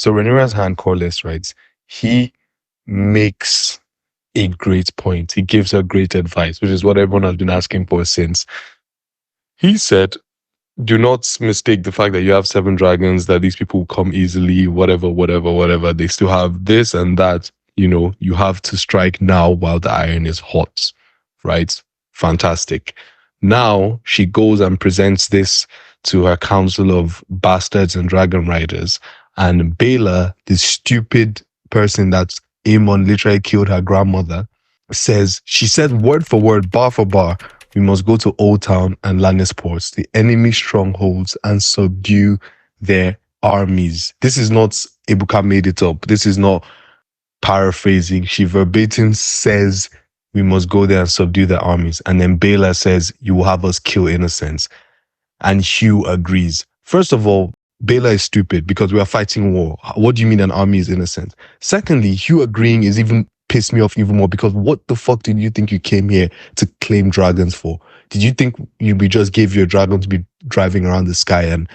So Rhaenyra's hand Corliss, right? He makes a great point. He gives her great advice, which is what everyone has been asking for since. He said, do not mistake the fact that you have 7 dragons, that these people come easily, whatever. They still have this and that. You have to strike now while the iron is hot, right? Fantastic. Now she goes and presents this to her council of bastards and dragon riders. And Baela, the stupid person that Aemon literally killed her grandmother, she said word for word, bar for bar, we must go to Old Town and Lannisport, the enemy strongholds, and subdue their armies. This is not Ebuka made it up. This is not paraphrasing. She verbatim says we must go there and subdue their armies. And then Baela says, you will have us kill innocents. And Hugh agrees. First of all, Baela is stupid because we are fighting war. What do you mean an army is innocent? Secondly, Hugh agreeing is even pissed me off even more because what the fuck did you think you came here to claim dragons for? Did you think we just gave you a dragon to be driving around the sky and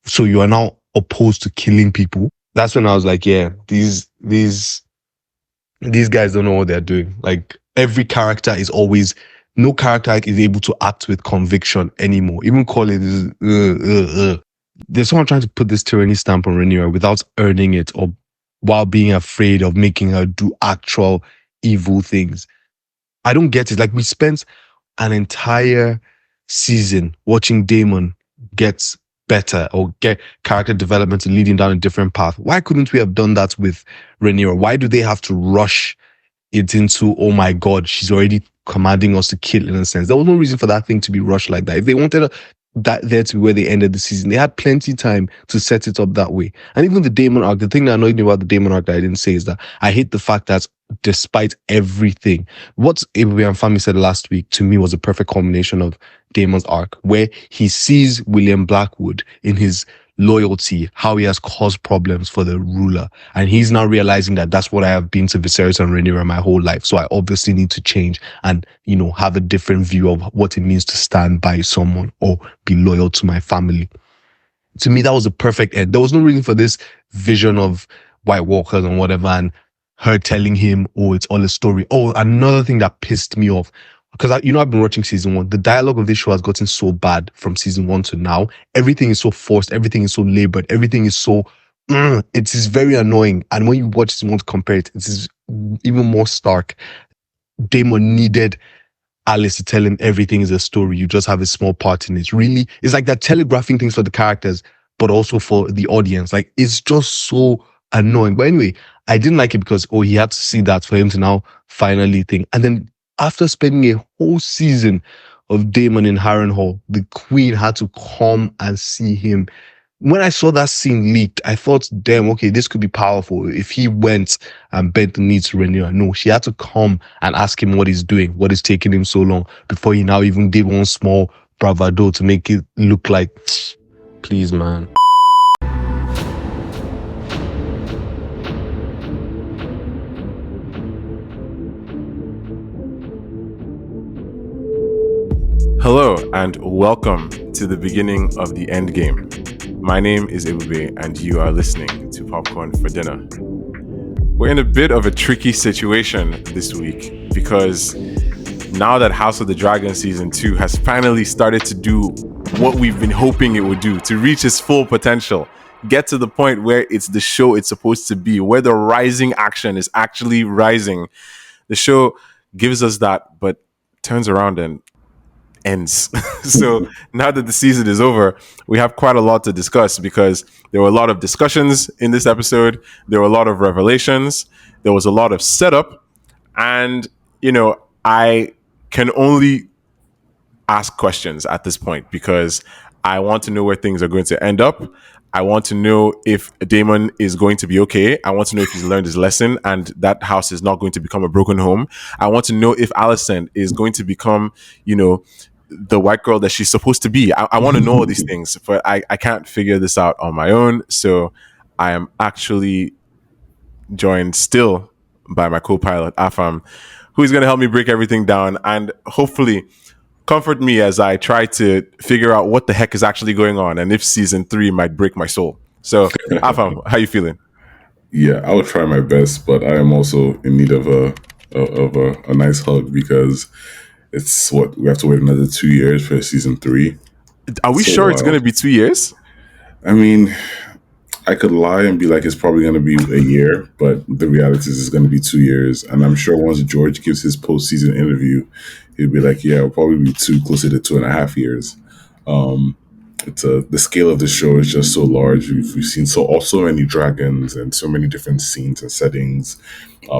so you are now opposed to killing people? That's when I was like, yeah, these guys don't know what they're doing. Like every character is always, no character is able to act with conviction anymore. Even call it There's someone trying to put this tyranny stamp on Rhaenyra without earning it or while being afraid of making her do actual evil things. I don't get it. Like we spent an entire season watching Daemon get better or get character development and leading down a different path. Why couldn't we have done that with Rhaenyra? Why do they have to rush it into, oh my God, she's already commanding us to kill innocents? There was no reason for that thing to be rushed like that. If they wanted that there to be where they ended the season, they had plenty time to set it up that way. And even the Daemon arc, the thing that annoyed me about the Daemon arc that I didn't say is that I hate the fact that despite everything, what Ebube and Afam said last week to me was a perfect culmination of Daemon's arc, where he sees William Blackwood in his loyalty, how he has caused problems for the ruler. And he's now realizing that that's what I have been to Viserys and Rhaenyra my whole life. So I obviously need to change and, have a different view of what it means to stand by someone or be loyal to my family. To me, that was a perfect end. There was no reason for this vision of White Walkers and whatever, and her telling him, oh, it's all a story. Oh, another thing that pissed me off, because I've been watching season 1. The dialogue of this show has gotten so bad from season 1 to now. Everything is so forced. Everything is so labored. Everything is so, it is very annoying. And when you watch season 1 to compare it, it is even more stark. Daemon needed Alice to tell him everything is a story. You just have a small part in it. Really, it's like they're telegraphing things for the characters, but also for the audience. Like, it's just so annoying. But anyway, I didn't like it because, he had to see that for him to now finally think. And then after spending a whole season of Daemon in Harrenhal, the queen had to come and see him. When I saw that scene leaked, I thought, damn, okay, this could be powerful if he went and bent the knee to Rhaenyra. No, she had to come and ask him what he's doing, what is taking him so long, before he now even did one small bravado to make it look like, please, man. Hello and welcome to the beginning of the end game. My name is Ebube and you are listening to Popcorn for Dinner. We're in a bit of a tricky situation this week because now that House of the Dragon Season 2 has finally started to do what we've been hoping it would do, to reach its full potential, get to the point where it's the show it's supposed to be, where the rising action is actually rising. The show gives us that, but turns around and ends. So now that the season is over, we have quite a lot to discuss because there were a lot of discussions in this episode. There were a lot of revelations. There was a lot of setup. And, I can only ask questions at this point because I want to know where things are going to end up. I want to know if Daemon is going to be okay. I want to know if he's learned his lesson and that house is not going to become a broken home. I want to know if Alicent is going to become, the white girl that she's supposed to be. I want to know all these things, but I can't figure this out on my own. So I am actually joined still by my co-pilot, Afam, who is going to help me break everything down and hopefully comfort me as I try to figure out what the heck is actually going on and if season 3 might break my soul. So, Afam, how you feeling? Yeah, I will try my best, but I am also in need of a nice hug because it's what we have to wait another 2 years for season three. Are we So sure it's going to wild. be 2 years? I mean, I could lie and be like it's probably going to be a year, but the reality is it's going to be 2 years. And I'm sure once George gives his postseason interview, he'll be like, "Yeah, it'll probably be closer to 2.5 years." Um, the scale of the show is just so large. We've seen so many dragons and so many different scenes and settings,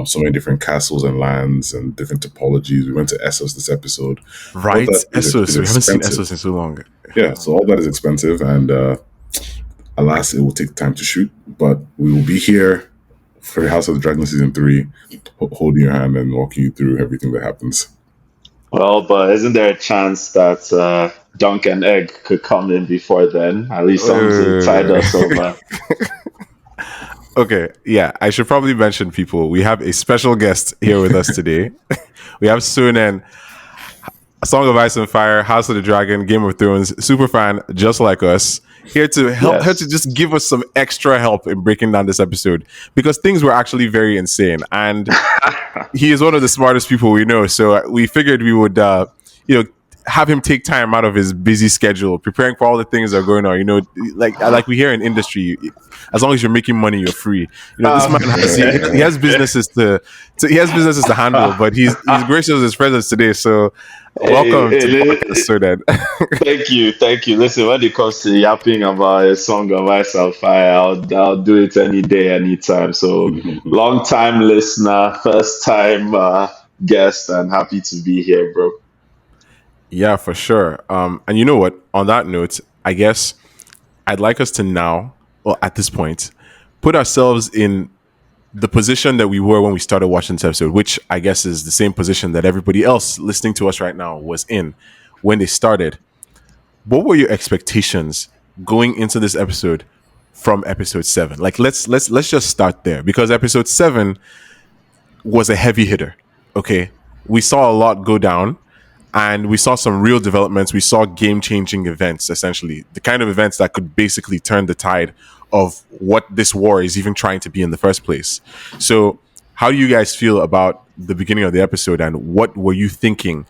so many different castles and lands and different topologies. We went to Essos this episode. All Right? that is Essos. We haven't seen expensive. Essos in so long. Yeah, so all that is expensive, and alas, it will take time to shoot. But we will be here for House of the Dragon season three, holding your hand and walking you through everything that happens. Well, but isn't there a chance that Dunk and Egg could come in before then? At least Wait, someone to tide wait, us wait. over. Okay, yeah, I should probably mention people. We have a special guest here with us today. We have Soonen, A Song of Ice and Fire, House of the Dragon, Game of Thrones, super fan just like us. Here to help her to Yes. just give us some extra help in breaking down this episode because things were actually very insane. And he is one of the smartest people we know. So we figured we would, have him take time out of his busy schedule, preparing for all the things that are going on. Like we hear in industry, as long as you're making money, you're free. This man has he has businesses he has businesses to handle, but he's gracious with his presence today. So welcome to the podcast, so then. Thank you, thank you. Listen, when it comes to yapping about a song of Ice and Fire, I'll do it any day, anytime. So, long time listener, first time guest, and happy to be here, bro. Yeah, for sure. And you know what? On that note, I guess I'd like us to now, well, at this point, put ourselves in the position that we were when we started watching this episode, which I guess is the same position that everybody else listening to us right now was in when they started. What were your expectations going into this episode from episode 7? Like let's just start there because episode 7 was a heavy hitter. Okay. We saw a lot go down and we saw some real developments. We saw game changing events, essentially, the kind of events that could basically turn the tide of what this war is even trying to be in the first place. So, how do you guys feel about the beginning of the episode and what were you thinking?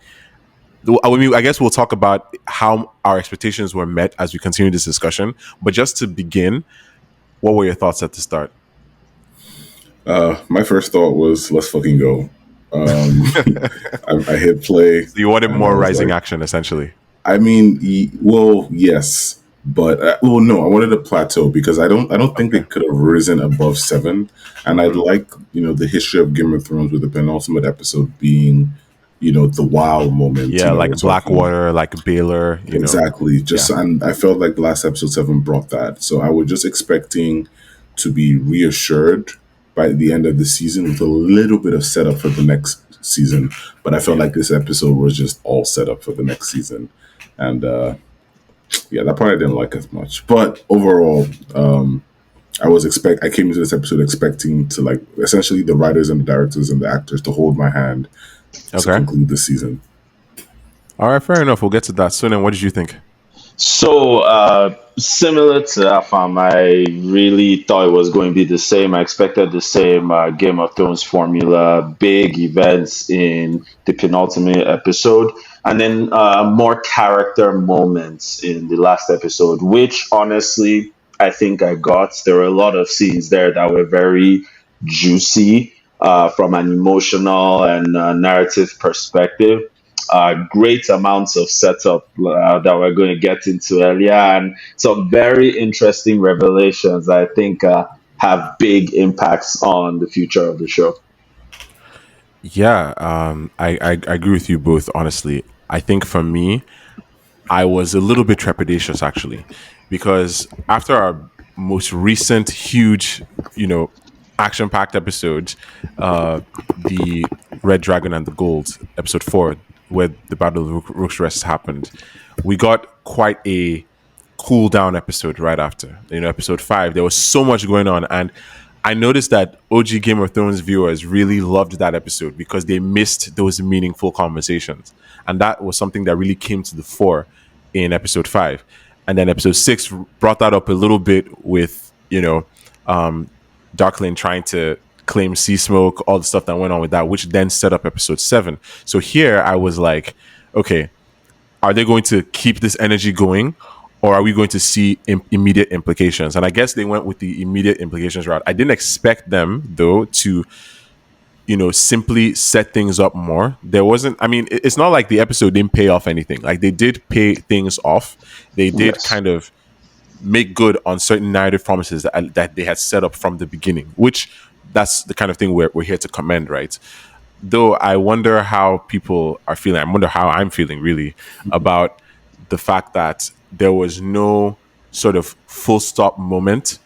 I mean, I guess we'll talk about how our expectations were met as we continue this discussion. But just to begin, what were your thoughts at the start? My first thought was, let's fucking go. I hit play, So you wanted and I more was rising like, action, essentially. I mean, well, yes, but well, no, I wanted a plateau because I don't think they Okay. could have risen above 7. And I'd Mhm. like the history of Game of Thrones with the penultimate episode being the wow moment. Yeah, We're like talking Blackwater, like Baylor, exactly Yeah. just, and I felt like the last episode 7 brought that. So I was just expecting to be reassured by the end of the season with a little bit of setup for the next season. But I felt Yeah. like this episode was just all set up for the next season. And yeah, that part I didn't like as much. But overall, I came into this episode expecting to, like, essentially the writers and the directors and the actors to hold my hand to Okay. conclude the season. All right, fair enough. We'll get to that soon. And what did you think? So, similar to Afam, I really thought it was going to be the same. I expected the same Game of Thrones formula, big events in the penultimate episode, and then more character moments in the last episode, which honestly, I think I got. There were a lot of scenes there that were very juicy from an emotional and narrative perspective, great amounts of setup that we're going to get into earlier, and some very interesting revelations I think have big impacts on the future of the show. Yeah, I agree with you both, honestly. I think for me, I was a little bit trepidatious actually, because after our most recent huge, you know, action-packed episode, the Red Dragon and the Gold, episode 4, where the Battle of Rook's Rest happened, we got quite a cool down episode right after. Episode 5, there was so much going on, and I noticed that OG Game of Thrones viewers really loved that episode because they missed those meaningful conversations. And that was something that really came to the fore in episode 5. And then episode 6 brought that up a little bit with, Darkling trying to claim sea smoke, all the stuff that went on with that, which then set up episode 7. So here I was like, okay, are they going to keep this energy going, or are we going to see immediate implications? And I guess they went with the immediate implications route. I didn't expect them though to, simply set things up more. There wasn't, I mean, it's not like the episode didn't pay off anything. Like, they did pay things off. They did Yes. kind of make good on certain narrative promises that they had set up from the beginning, which that's the kind of thing we're here to commend, right? Though I wonder how people are feeling. I wonder how I'm feeling really about the fact that there was no sort of full stop moment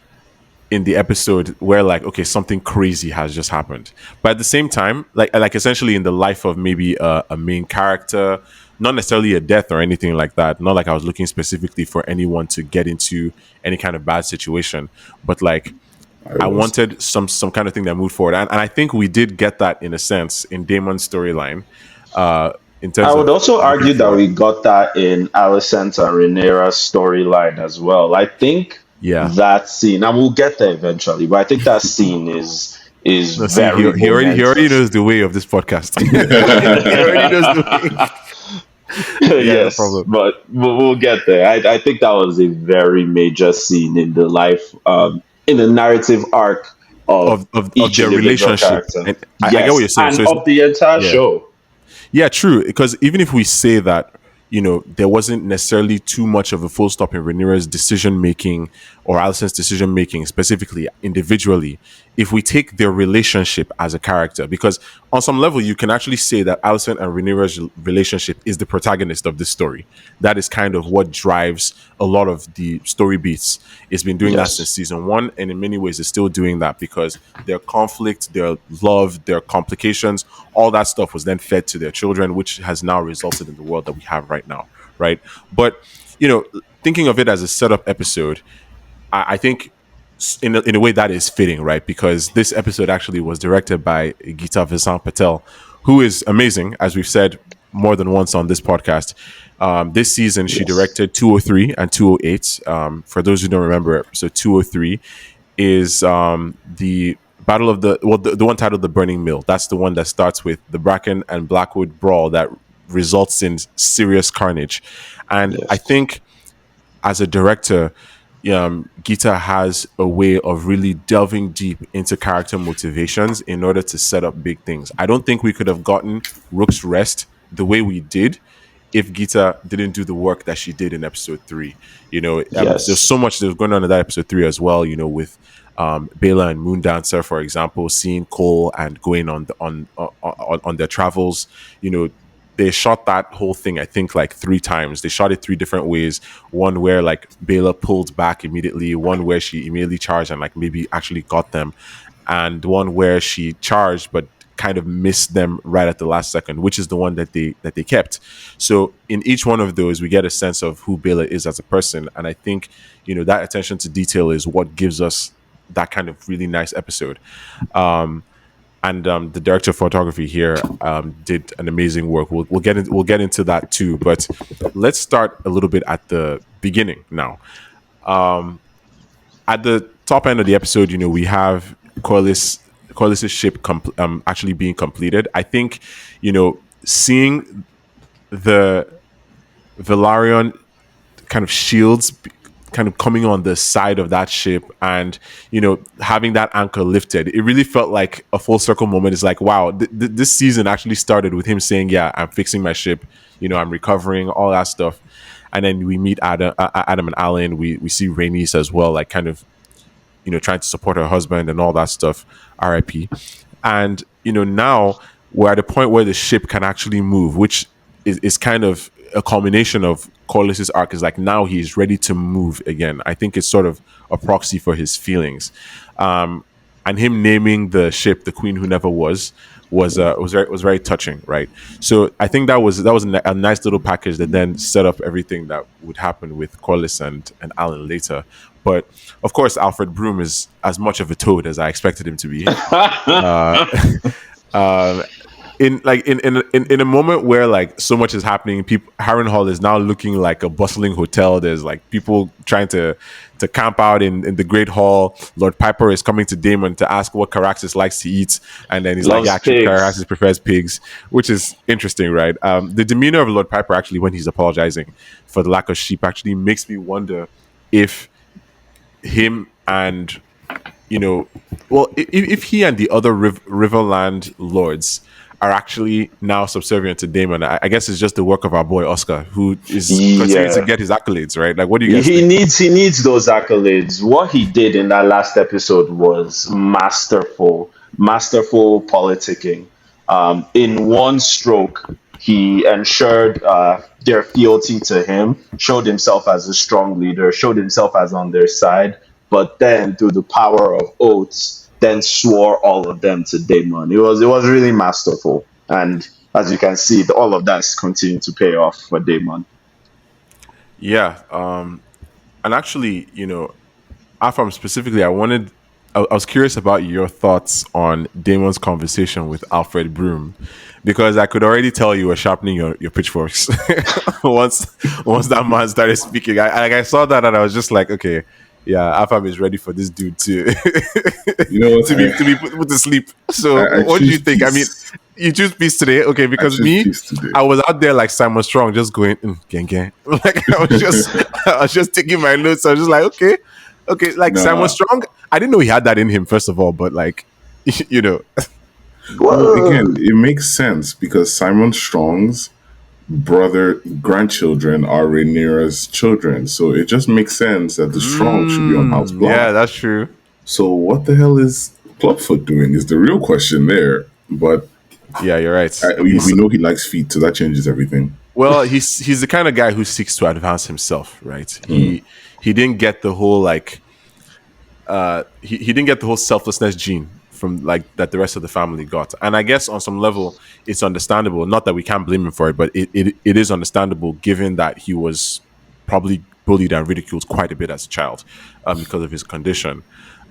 in the episode where, like, okay, something crazy has just happened. But at the same time, like essentially in the life of maybe a main character, not necessarily a death or anything like that. Not like I was looking specifically for anyone to get into any kind of bad situation, but like I wanted some kind of thing that moved forward, and I think we did get that in a sense in Daemon's storyline. In terms I would of also moving argue that forward. we got that in Alicent and Rhaenyra's storyline as well. I think Yeah. that scene, and we'll get there eventually, but I think that scene is No, see, very he already momentous. knows the way of this podcast. He already knows the way. Yeah, no Yes, problem. but we'll get there. I think that was a very major scene in the life, in the narrative arc of Of each their individual relationship. character. And I get what you're saying. And So it's, of the entire yeah. show. Yeah, true. Because even if we say that, there wasn't necessarily too much of a full stop in Rhaenyra's decision making or Alicent's decision making, specifically individually, if we take their relationship as a character, because on some level you can actually say that Alicent and Rhaenyra's relationship is the protagonist of this story. That is kind of what drives a lot of the story beats. It's been doing that Yes. since season 1, and in many ways it's still doing that because their conflict, their love, their complications, all that stuff was then fed to their children, which has now resulted in the world that we have right now, right? But thinking of it as a setup episode, I think in a way that is fitting, right? Because this episode actually was directed by Geeta Vasant Patel, who is amazing, as we've said more than once on this podcast. This season, she Yes. directed 203 and 208. For those who don't remember, episode 203 is the Battle of the one titled The Burning Mill. That's the one that starts with the Bracken and Blackwood brawl that results in serious carnage. And Yes. I think as a director, Geeta has a way of really delving deep into character motivations in order to set up big things. I don't think we could have gotten Rook's Rest the way we did if Geeta didn't do the work that she did in episode 3. Yes. There's so much that was going on in that episode 3 as well, with Bela and Moondancer, for example, seeing Cole and going on their travels. They shot that whole thing, I think, like 3 times. They shot it 3 different ways. One where like Bela pulled back immediately, one where she immediately charged and like maybe actually got them, and one where she charged but kind of missed them right at the last second, which is the one that they kept. So in each one of those, we get a sense of who Bela is as a person, and I think that attention to detail is what gives us that kind of really nice episode. And the director of photography here did an amazing work. We'll get into that too, but let's start a little bit at the beginning now. At the top end of the episode, we have Corlys's ship actually being completed. I think seeing the Velaryon kind of shields kind of coming on the side of that ship and having that anchor lifted, it really felt like a full circle moment. It's like, wow, this season actually started with him saying, yeah, I'm fixing my ship, I'm recovering, all that stuff. And then we meet Adam and Alan. We see Rhaenys as well, like kind of trying to support her husband and all that stuff, RIP. And now we're at a point where the ship can actually move, which is kind of a culmination of Corlys's arc. Is like now he's ready to move again. I think it's sort of a proxy for his feelings, and him naming the ship "The Queen Who Never Was" was very touching, right? So I think that was a nice little package that then set up everything that would happen with Corlys and Alan later. But of course, Alfred Broom is as much of a toad as I expected him to be. in a moment where like so much is happening, people Harrenhal is now looking like a bustling hotel. There's like people trying to camp out in the Great Hall. Lord Piper is coming to Daemon to ask what Caraxes likes to eat, and then he's like, Loves yeah, actually, pigs. Caraxes prefers pigs, which is interesting, right? The demeanor of Lord Piper actually when he's apologizing for the lack of sheep actually makes me wonder if him and if he and the other Riverland lords are actually now subservient to Daemon, I guess it's just the work of our boy Oscar, who is continuing to Yeah. get his accolades, right? Like, what do you guys He think? needs those accolades. What he did in that last episode was masterful politicking. In one stroke, he ensured their fealty to him, showed himself as a strong leader, showed himself as on their side, but then through the power of oaths, then swore all of them to Daemon. It was really masterful, and as you can see, all of that's continuing to pay off for Daemon. Yeah, and actually, Afam specifically, I was curious about your thoughts on Damon's conversation with Alfred Broom, because I could already tell you were sharpening your pitchforks once that man started speaking. I saw that and I was just like, okay, yeah, Afam is ready for this dude to You know what? to be put to sleep. So, I what do you choose think? I mean, peace. you choose peace today, okay? Because choose me, peace today. I was out there like Simon Strong, just going gang gang. Like I was just taking my notes. I was just like, okay, like Simon Nah. Strong. I didn't know he had that in him, first of all, but like, Well, again, it makes sense because Simon Strong's grandchildren are Rhaenyra's children. So it just makes sense that the Strong should be on House Block. yeah, that's true. So what the hell is Clubfoot doing is the real question there. But Yeah, you're right. we know he likes feet, so that changes everything. Well, he's the kind of guy who seeks to advance himself, right? He didn't get the whole like he didn't get the whole selflessness gene from like that the rest of the family got. And I guess on some level it's understandable. Not that we can't blame him for it, but it is understandable given that he was probably bullied and ridiculed quite a bit as a child because of his condition.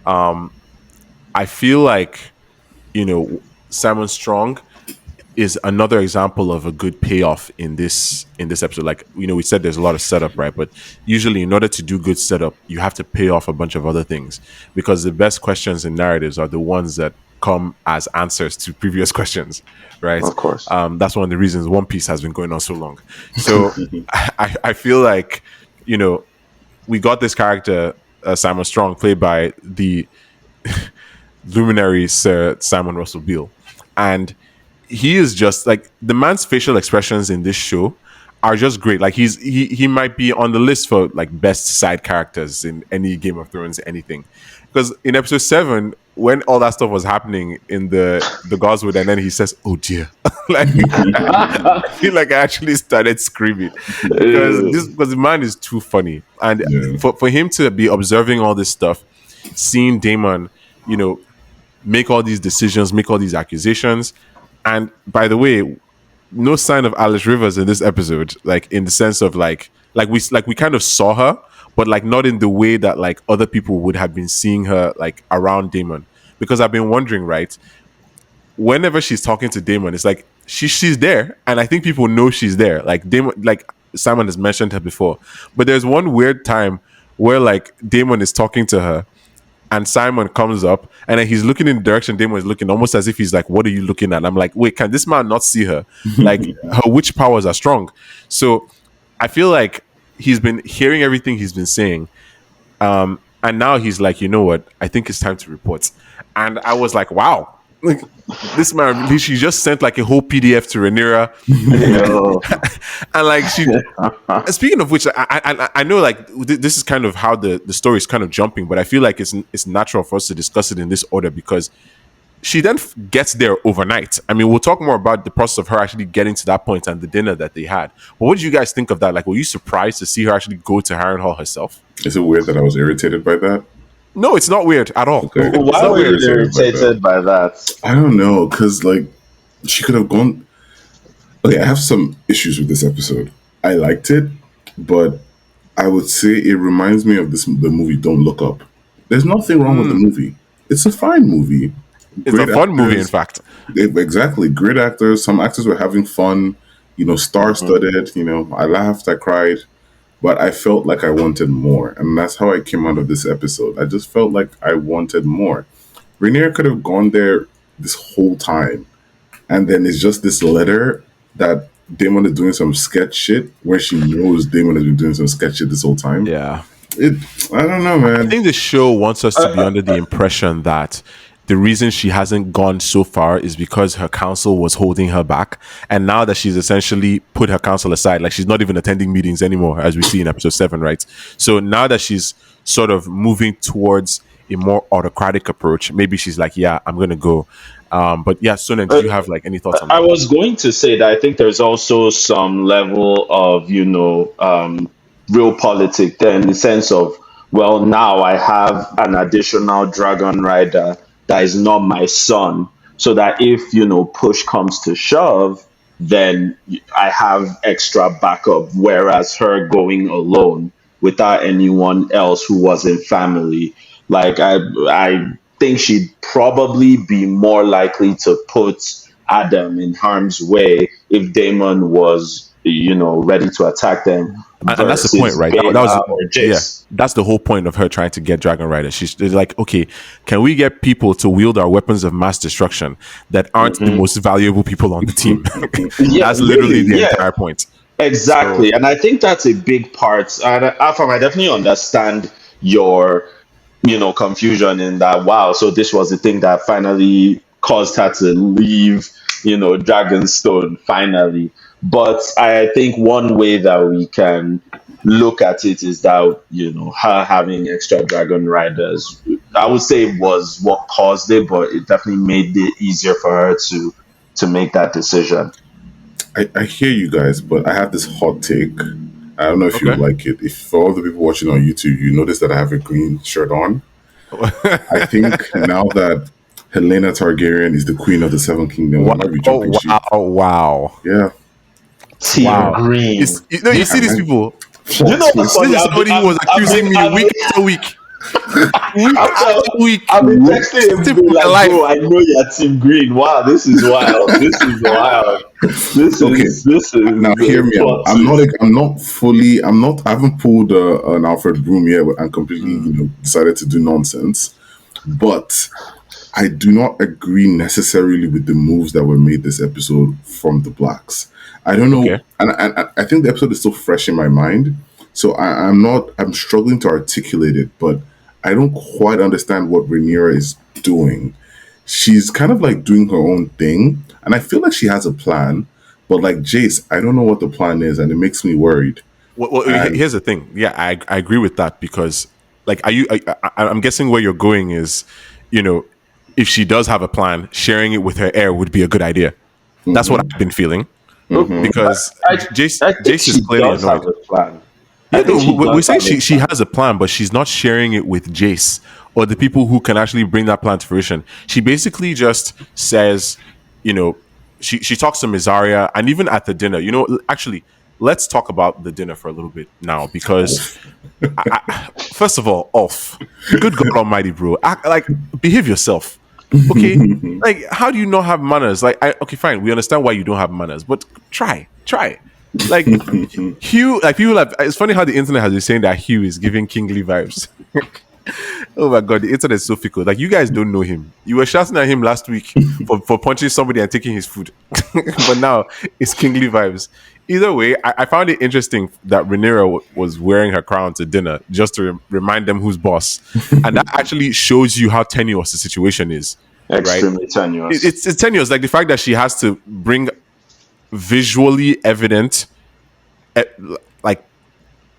I feel like, Simon Strong is another example of a good payoff in this episode. Like, we said there's a lot of setup, right? But usually in order to do good setup, you have to pay off a bunch of other things, because the best questions in narratives are the ones that come as answers to previous questions, right? Of course. That's one of the reasons One Piece has been going on so long. So I feel like, we got this character, Simon Strong, played by the luminary Sir Simon Russell Beale. And he is just like, the man's facial expressions in this show are just great. Like he might be on the list for like best side characters in any Game of Thrones, anything. Because in episode 7, when all that stuff was happening in the Goswood, and then he says, "Oh dear," like I feel like I actually started screaming because the man is too funny, and for him to be observing all this stuff, seeing Daemon, make all these decisions, make all these accusations. And by the way, no sign of Alice Rivers in this episode, like in the sense of like we kind of saw her, but like not in the way that like other people would have been seeing her like around Daemon. Because I've been wondering, right, whenever she's talking to Daemon, it's like she's there, and I think people know she's there. Like Daemon, like Simon has mentioned her before, but there's one weird time where like Daemon is talking to her, and Simon comes up, and then he's looking in the direction Daemon is looking, almost as if he's like, "What are you looking at?" I'm like, "Wait, can this man not see her? Like, her witch powers are strong." So I feel like he's been hearing everything he's been saying, and now he's like, "You know what? I think it's time to report." And I was like, "Wow." Like, this man, she just sent like a whole PDF to Rhaenyra, and like she. Speaking of which, I know like this is kind of how the story is kind of jumping, but I feel like it's natural for us to discuss it in this order, because she then gets there overnight. I mean, we'll talk more about the process of her actually getting to that point and the dinner that they had. But what did you guys think of that? Like, were you surprised to see her actually go to Harrenhal herself? Is it weird that I was irritated by that? No, it's not weird at all. Okay. Why were you irritated by that? I don't know, because like she could have gone. Okay, I have some issues with this episode. I liked it, but I would say it reminds me of the movie Don't Look Up. There's nothing wrong with the movie. It's a fine movie, It's a great fun movie, in actors. fact. Exactly, great actors. Some actors were having fun. Star-studded. I laughed, I cried, but I felt like I wanted more, and that's how I came out of this episode. I just felt like I wanted more. Rhaenyra could have gone there this whole time, and then it's just this letter that Daemon is doing some sketch shit where she knows Daemon has been doing some sketch shit this whole time. Yeah. I don't know, man. I think the show wants us to be under the impression that the reason she hasn't gone so far is because her counsel was holding her back. And now that she's essentially put her counsel aside, like she's not even attending meetings anymore, as we see in episode 7, right? So now that she's sort of moving towards a more autocratic approach, maybe she's like, yeah, I'm going to go. But yeah, Soonen, do you have like any thoughts on that? I was going to say that I think there's also some level of, real politics there in the sense of, well, now I have an additional dragon rider that is not my son. So that if, push comes to shove, then I have extra backup. Whereas her going alone without anyone else who wasn't family, like I think she'd probably be more likely to put Adam in harm's way if Daemon was, ready to attack them. And that's the point, right? That Bella or was Jace. that's the whole point of her trying to get Dragon Rider. She's like, okay, can we get people to wield our weapons of mass destruction that aren't the most valuable people on the team? Yeah, That's literally really, the yeah. entire point. Exactly. So- And I think that's a big part. And Afam, I definitely understand your, confusion in that, wow, so this was the thing that finally caused her to leave, Dragonstone finally. But I think one way that we can look at it is that, her having extra dragon riders, I would say was what caused it, but it definitely made it easier for her to make that decision. I hear you guys, but I have this hot take. I don't know if you Okay. like it. If for all the people watching on YouTube, you notice that I have a green shirt on. I think now that Helaena Targaryen is the queen of the Seven Kingdoms, I might be jumping ship. Wow. Yeah. Team Wow. Green. You see these people. You know what's funny? This is somebody who was accusing me week after week. Week after week. I've been texting him Texting being for my like, life. bro, I know you're Team Green. Wow, this is wild. This is wild. This is Now hear me out. I haven't pulled an Alfred Broom yet and completely, decided to do nonsense. But I do not agree necessarily with the moves that were made this episode from the Blacks. I don't know, Okay. and I think the episode is still fresh in my mind, so I'm struggling to articulate it, but I don't quite understand what Rhaenyra is doing. She's kind of like doing her own thing, and I feel like she has a plan, but like Jace, I don't know what the plan is, and it makes me worried. Well, here's the thing. Yeah, I agree with that because, like, I'm guessing where you're going is, if she does have a plan, sharing it with her heir would be a good idea. That's what I've been feeling because Jace is clearly does have annoyed. a plan. Yeah, no, we're saying she has a plan, but she's not sharing it with Jace or the people who can actually bring that plan to fruition. She basically just says, she talks to Mizaria, and even at the dinner, actually, let's talk about the dinner for a little bit now because, first of all, good God Almighty, bro, behave yourself. Okay, like how do you not have manners? Like, okay, fine, we understand why you don't have manners, but try. Like Hugh, like people have. It's funny how the internet has been saying that Hugh is giving kingly vibes. Oh my God, the internet is so fickle. Like you guys don't know him. You were shouting at him last week for punching somebody and taking his food, but now it's kingly vibes. Either way, I found it interesting that Rhaenyra was wearing her crown to dinner just to remind them who's boss, and that actually shows you how tenuous the situation is. Extremely tenuous. It's tenuous, like the fact that she has to bring visually evident, like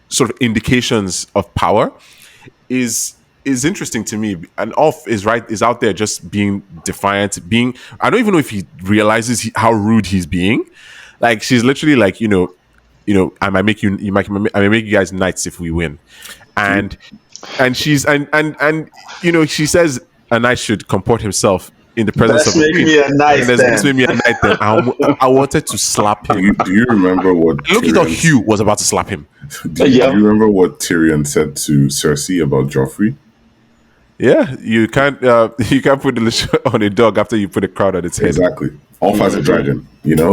sort of indications of power is interesting to me. And Off is out there just being defiant, I don't even know if he realizes how rude he's being. Like she's literally like, I might make you guys knights if we win. And she's and she says a knight should comport himself in the presence of a queen. Let's make me a knight then. I wanted to slap him. Do you remember what Look at Hugh was about to slap him. Do you remember what Tyrion said to Cersei about Joffrey? Yeah, you can't put the leash on a dog after you put a crown on its head. Exactly. Off has a dragon. You know,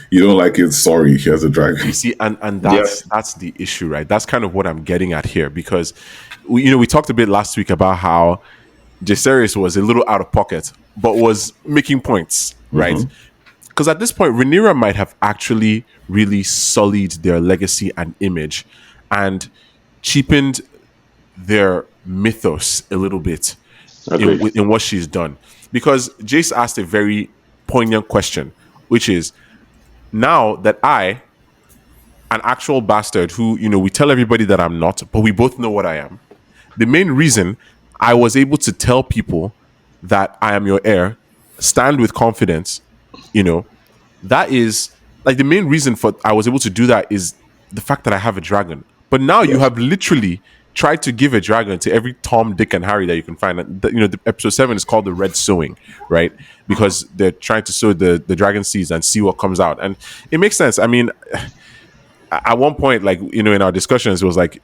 you don't like it. Sorry, he has a dragon. You see, and that's the issue, right? That's kind of what I'm getting at here, because we talked a bit last week about how Jacaerys was a little out of pocket, but was making points, right? Because at this point, Rhaenyra might have actually really sullied their legacy and image, and cheapened their mythos a little bit in what she's done. Because Jace asked a very poignant question, which is, now that I, an actual bastard who, we tell everybody that I'm not, but we both know what I am, the main reason I was able to tell people that I am your heir, stand with confidence, that is like the main reason for I was able to do that is the fact that I have a dragon. But now you have literally tried to give a dragon to every Tom, Dick, and Harry that you can find. The episode 7 is called the Red Sowing, right? Because they're trying to sow the dragon seeds and see what comes out. And it makes sense. I mean, at one point, like, in our discussions, it was like,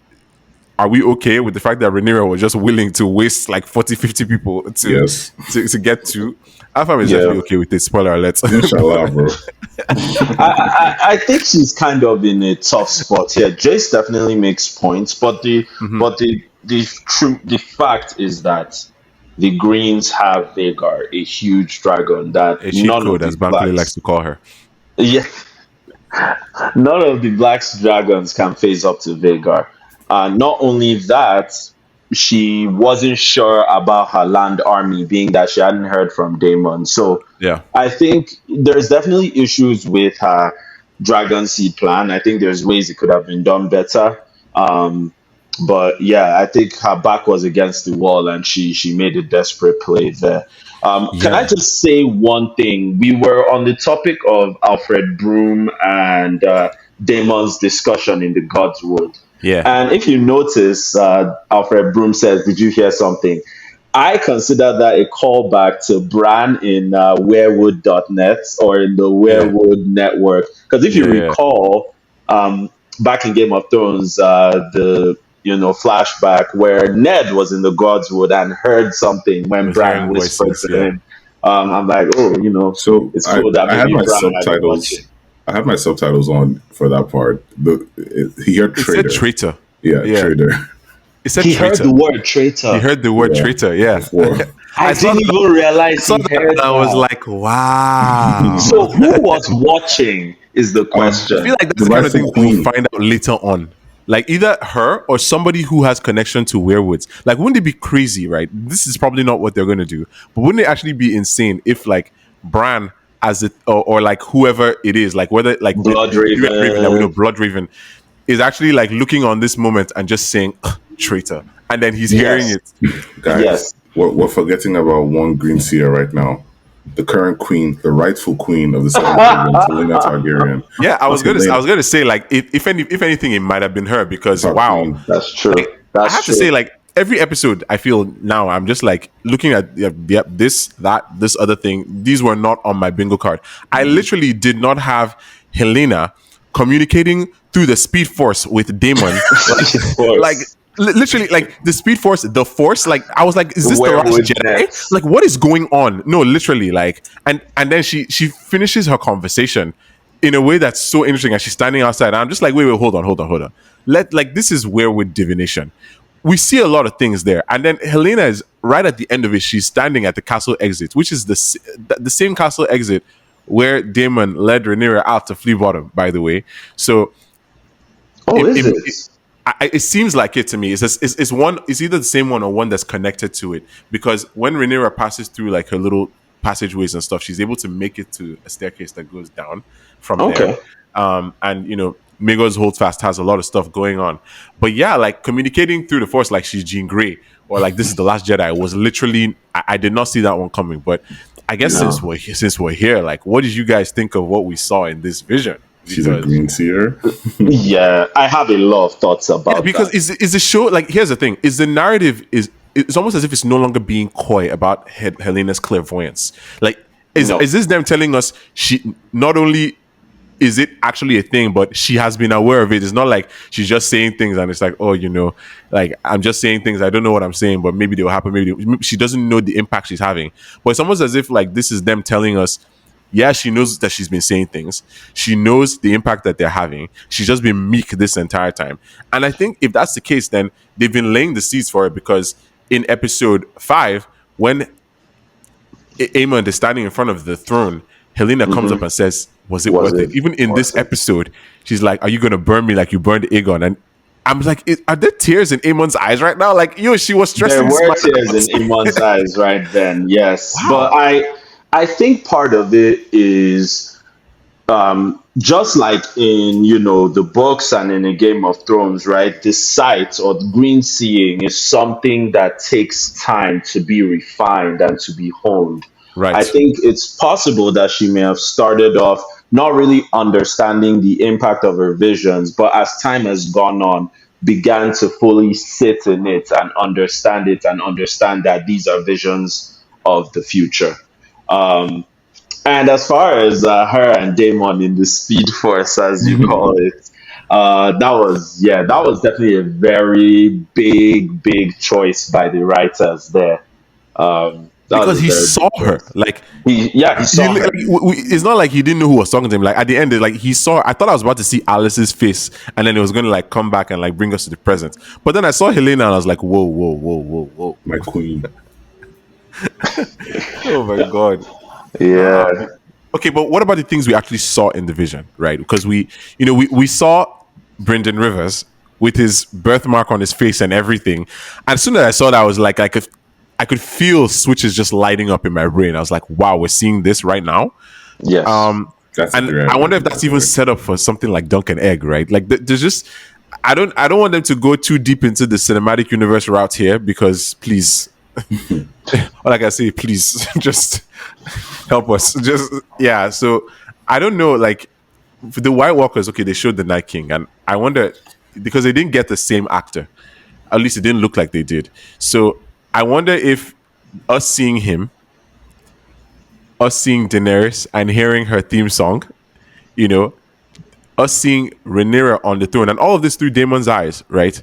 are we okay with the fact that Rhaenyra was just willing to waste like 40, 50 people to get to? Afam is definitely okay with this. Spoiler alert. Inshallah, bro. I think she's kind of in a tough spot here. Jace definitely makes points, but the fact is that the Greens have Vhagar, a huge dragon that A cheat code, as Bankley likes to call her. Yeah, none of the Black dragons can face up to Vhagar. Not only that, she wasn't sure about her land army, being that she hadn't heard from Daemon. So Yeah. I think there's definitely issues with her dragon seed plan. I think there's ways it could have been done better. But yeah, I think her back was against the wall and she made a desperate play there. Can I just say one thing? We were on the topic of Alfred Broom and Daemon's discussion in the Godswood. Yeah. And if you notice, Alfred Broom says, "Did you hear something?" I consider that a callback to Bran in Werewood.net or in the Werewood network. Because if you recall, back in Game of Thrones, the flashback where Ned was in the Godswood and heard something when Bran whispered to him. I'm like, So it's cool that I had my Bran subtitles. I had my subtitles on for that part. He heard traitor. It said traitor. Yeah, traitor. It said he traitor. heard the word traitor. He heard the word traitor. Yeah. I didn't even realize he heard that. I was like, wow. So who was watching is the question. I feel like that's the kind of thing we'll find out later on. Like either her or somebody who has connection to werewolves. Like, wouldn't it be crazy, right? This is probably not what they're going to do. But wouldn't it actually be insane if like Bran as it or like whoever it is, like whether like Bloodraven is actually like looking on this moment and just saying traitor, and then he's hearing it. Guys, we're forgetting about one green seer right now. The current queen, the rightful queen of the Seven Kingdoms, Helaena Targaryen. Yeah, I was gonna say like if anything, it might have been her because Queen. That's true. Like, I have to say, like, every episode, I feel now I'm just like looking at this other thing. These were not on my bingo card. I literally did not have Helaena communicating through the Speed Force with Daemon, like literally, like the Speed Force, the Force. Like I was like, is this the last Jedi? Like, what is going on? No, literally, like, and then she finishes her conversation in a way that's so interesting, and she's standing outside. And I'm just like, wait, hold on. This is weirwood divination. We see a lot of things there. And then Helaena is right at the end of it. She's standing at the castle exit, which is the same castle exit where Daemon led Rhaenyra out to Flea Bottom, by the way. So it seems like it to me. It's one. It's either the same one or one that's connected to it. Because when Rhaenyra passes through like her little passageways and stuff, she's able to make it to a staircase that goes down from there. And Migos Holdfast has a lot of stuff going on. But yeah, like communicating through the Force like she's Jean Grey or like this is the Last Jedi was literally, I did not see that one coming. But I guess since we're here, like, what did you guys think of what we saw in this vision? She's a green seer. Yeah, I have a lot of thoughts about because that. Is the show, like, here's the thing, is the narrative it's almost as if it's no longer being coy about Helena's clairvoyance. Like, is this them telling us she not only is it actually a thing? But she has been aware of it. It's not like she's just saying things and it's like, oh, you know, like I'm just saying things. I don't know what I'm saying, but maybe they'll happen. She doesn't know the impact she's having. But it's almost as if like this is them telling us, yeah, she knows that she's been saying things. She knows the impact that they're having. She's just been meek this entire time. And I think if that's the case, then they've been laying the seeds for it, because in episode 5, when Aemon is standing in front of the throne, Helaena comes up and says, was it worth it? Even in this episode, she's like, are you going to burn me like you burned Aegon? And I'm like, are there tears in Aemon's eyes right now? Like, yo, she was stressing. There were tears in Aemon's eyes right then, yes. Wow. But I think part of it is just like in the books and in a Game of Thrones, right? The sight or the green seeing is something that takes time to be refined and to be honed. Right. I think it's possible that she may have started off not really understanding the impact of her visions, but as time has gone on, began to fully sit in it and understand that these are visions of the future. Um, and as far as her and Daemon in the Speed Force, as you call it, that was definitely a very big choice by the writers there. That Because was a he very saw big her. choice. Like, He saw her. it's not like he didn't know who was talking to him. Like, at the end, like, he saw, I thought I was about to see Alice's face, and then it was going to, like, come back and, like, bring us to the present. But then I saw Helaena, and I was like, whoa. My queen. Oh, my God. Yeah. Okay, but what about the things we actually saw in the vision, right? Because we saw Brendan Rivers with his birthmark on his face and everything. And as soon as I saw that, I was like, I could feel switches just lighting up in my brain. I was like, wow, we're seeing this right now. Yes. And I wonder if that's even set up for something like Dunk and Egg, right? Like, there's just, I don't want them to go too deep into the cinematic universe route here, because please, all I can say, please just help us. Just, yeah. So I don't know, like, for the White Walkers, okay, they showed the Night King, and I wonder, because they didn't get the same actor, at least it didn't look like they did. So I wonder if us seeing him, us seeing Daenerys and hearing her theme song, us seeing Rhaenyra on the throne, and all of this through Daemon's eyes, right?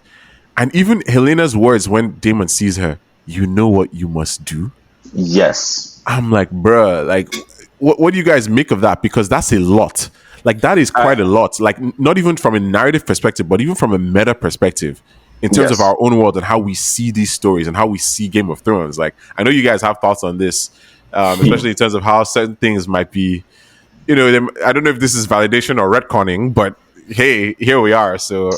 And even Helena's words when Daemon sees her, you know what you must do. Yes. I'm like, bruh, like, what do you guys make of that? Because that's a lot. Like, that is quite a lot. Like, not even from a narrative perspective, but even from a meta perspective, in terms of our own world and how we see these stories and how we see Game of Thrones. Like, I know you guys have thoughts on this, especially in terms of how certain things might be, I don't know if this is validation or retconning, but hey, here we are. So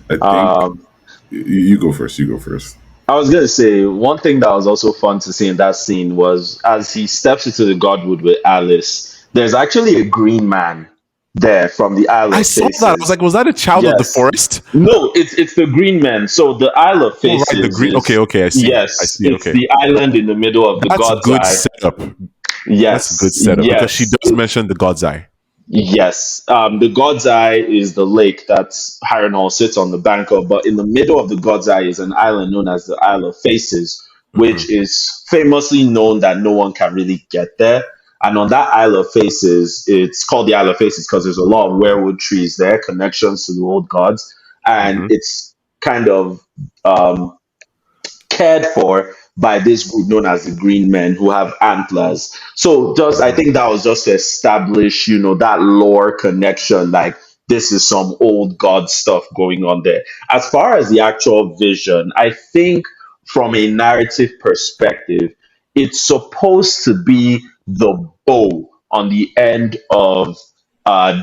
I think you go first. You go first. I was gonna say one thing that was also fun to see in that scene was as he steps into the Godwood with Alice. There's actually a green man there from the Isle of I Faces. saw that. I was like, was that a child of the Yes. forest? No, it's the green man. So the Isle of Oh, Faces. right, the green. is- Okay, I see. Yes, I see. it's Okay, the island in the middle of the that's God's good Eye. setup. Yes, That's a good setup, yes. because she does mention the God's Eye. Yes, the God's Eye is the lake that Harrenhal sits on the bank of, but in the middle of the God's Eye is an island known as the Isle of Faces, which is famously known that no one can really get there. And on that Isle of Faces, it's called the Isle of Faces because there's a lot of weirwood trees there, connections to the old gods, and it's kind of cared for by this group known as the Green Men who have antlers. So just I think that was just to establish, that lore connection, like this is some old god stuff going on there. As far as the actual vision, I think from a narrative perspective, it's supposed to be the bow on the end of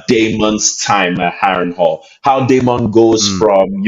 Daemon's time at Harrenhal. How Daemon goes from,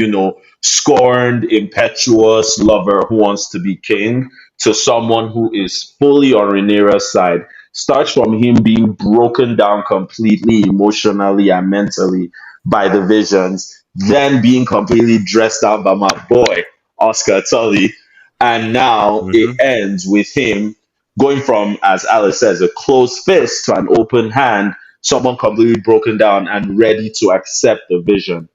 scorned, impetuous lover who wants to be king to someone who is fully on Rhaenyra's side. Starts from him being broken down completely emotionally and mentally by the visions, then being completely dressed out by my boy, Oscar Tully. And now it ends with him going from, as Alice says, a closed fist to an open hand, someone completely broken down and ready to accept the vision.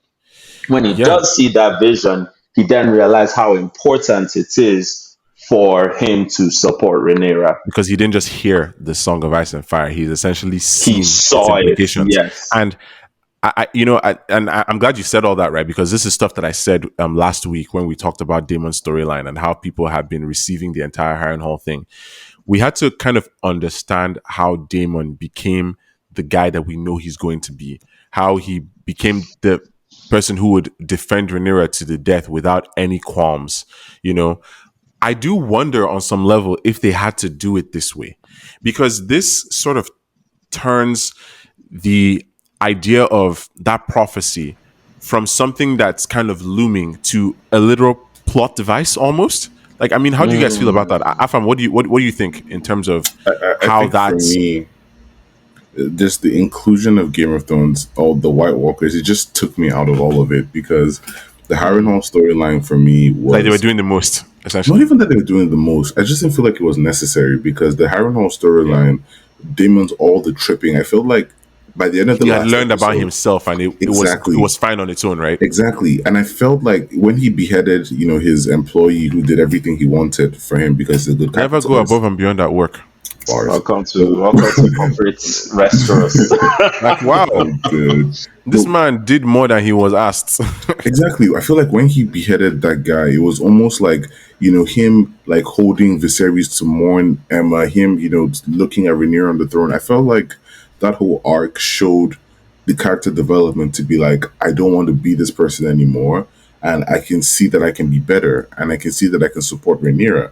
When he does see that vision, he then realizes how important it is for him to support Rhaenyra. Because he didn't just hear the Song of Ice and Fire; he's essentially seen He its saw it, implications. yes. And I'm glad you said all that, right? Because this is stuff that I said last week when we talked about Daemon's storyline and how people have been receiving the entire Harrenhal thing. We had to kind of understand how Daemon became the guy that we know he's going to be, how he became the person who would defend Rhaenyra to the death without any qualms. I do wonder on some level if they had to do it this way, because this sort of turns the idea of that prophecy from something that's kind of looming to a literal plot device almost. Like, I mean, how do you guys feel about that? Afam, what do you think in terms of I how think that's... for me, just the inclusion of Game of Thrones, all the White Walkers, it just took me out of all of it, because the Harrenhal storyline for me was like they were doing the most, essentially. not even that they were doing the most. I just didn't feel like it was necessary, because the Harrenhal storyline, Damon's all the tripping. I felt like by the end of the He last had learned about episode- himself, and it Exactly. was fine on its own, right? Exactly. And I felt like when he beheaded, his employee who did everything he wanted for him because he's a good Never go capitalist. above and beyond at work. Bars. Welcome to corporate restaurants. Like, wow, Good. this man did more than he was asked. Exactly. I feel like when he beheaded that guy, it was almost like, him like holding Viserys to mourn Emma, him, looking at Rhaenyra on the throne. I felt like that whole arc showed the character development to be like, I don't want to be this person anymore. And I can see that I can be better. And I can see that I can support Rhaenyra.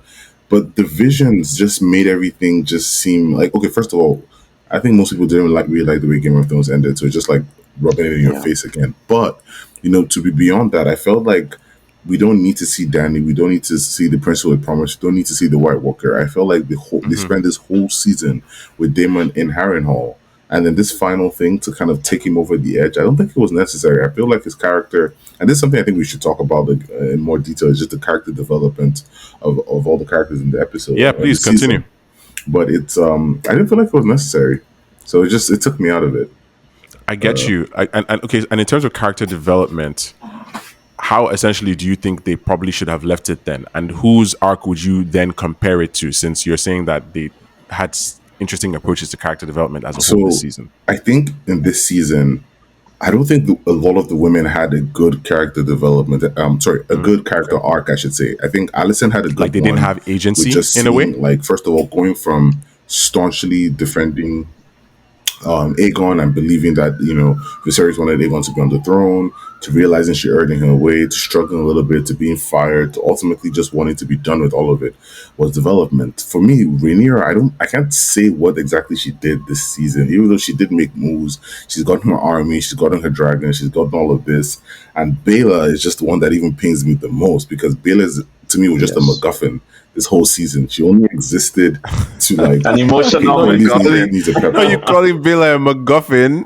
But the visions just made everything just seem like, okay, first of all, I think most people didn't really like the way Game of Thrones ended. So it's just like rubbing it in your face again. But, to be beyond that, I felt like we don't need to see Dany. We don't need to see the Prince with Promise. We don't need to see the White Walker. I felt like they spent this whole season with Daemon in Harrenhal. And then this final thing to kind of take him over the edge, I don't think it was necessary. I feel like his character, and this is something I think we should talk about in more detail, is just the character development of all the characters in the episode. Yeah, please continue. But it's I didn't feel like it was necessary. So it took me out of it. I get you. And in terms of character development, how essentially do you think they probably should have left it then? And whose arc would you then compare it to, since you're saying that they had interesting approaches to character development as a whole this season? I think in this season, I don't think a lot of the women had a good character development. Good character arc, I should say. I think Alicent had a good Like they didn't have agency in a way? Like, first of all, going from staunchly defending Aegon and believing that, Viserys wanted Aegon to be on the throne, to realizing she earning her way, to struggling a little bit, to being fired, to ultimately just wanting to be done with all of it, was development. For me, Rhaenyra, I can't say what exactly she did this season, even though she did make moves. She's gotten her army, she's gotten her dragon, she's gotten all of this. And Baela is just the one that even pains me the most, because Baela, to me, was just a MacGuffin this whole season. She only existed to like An emotional MacGuffin. Are you calling Baela a MacGuffin?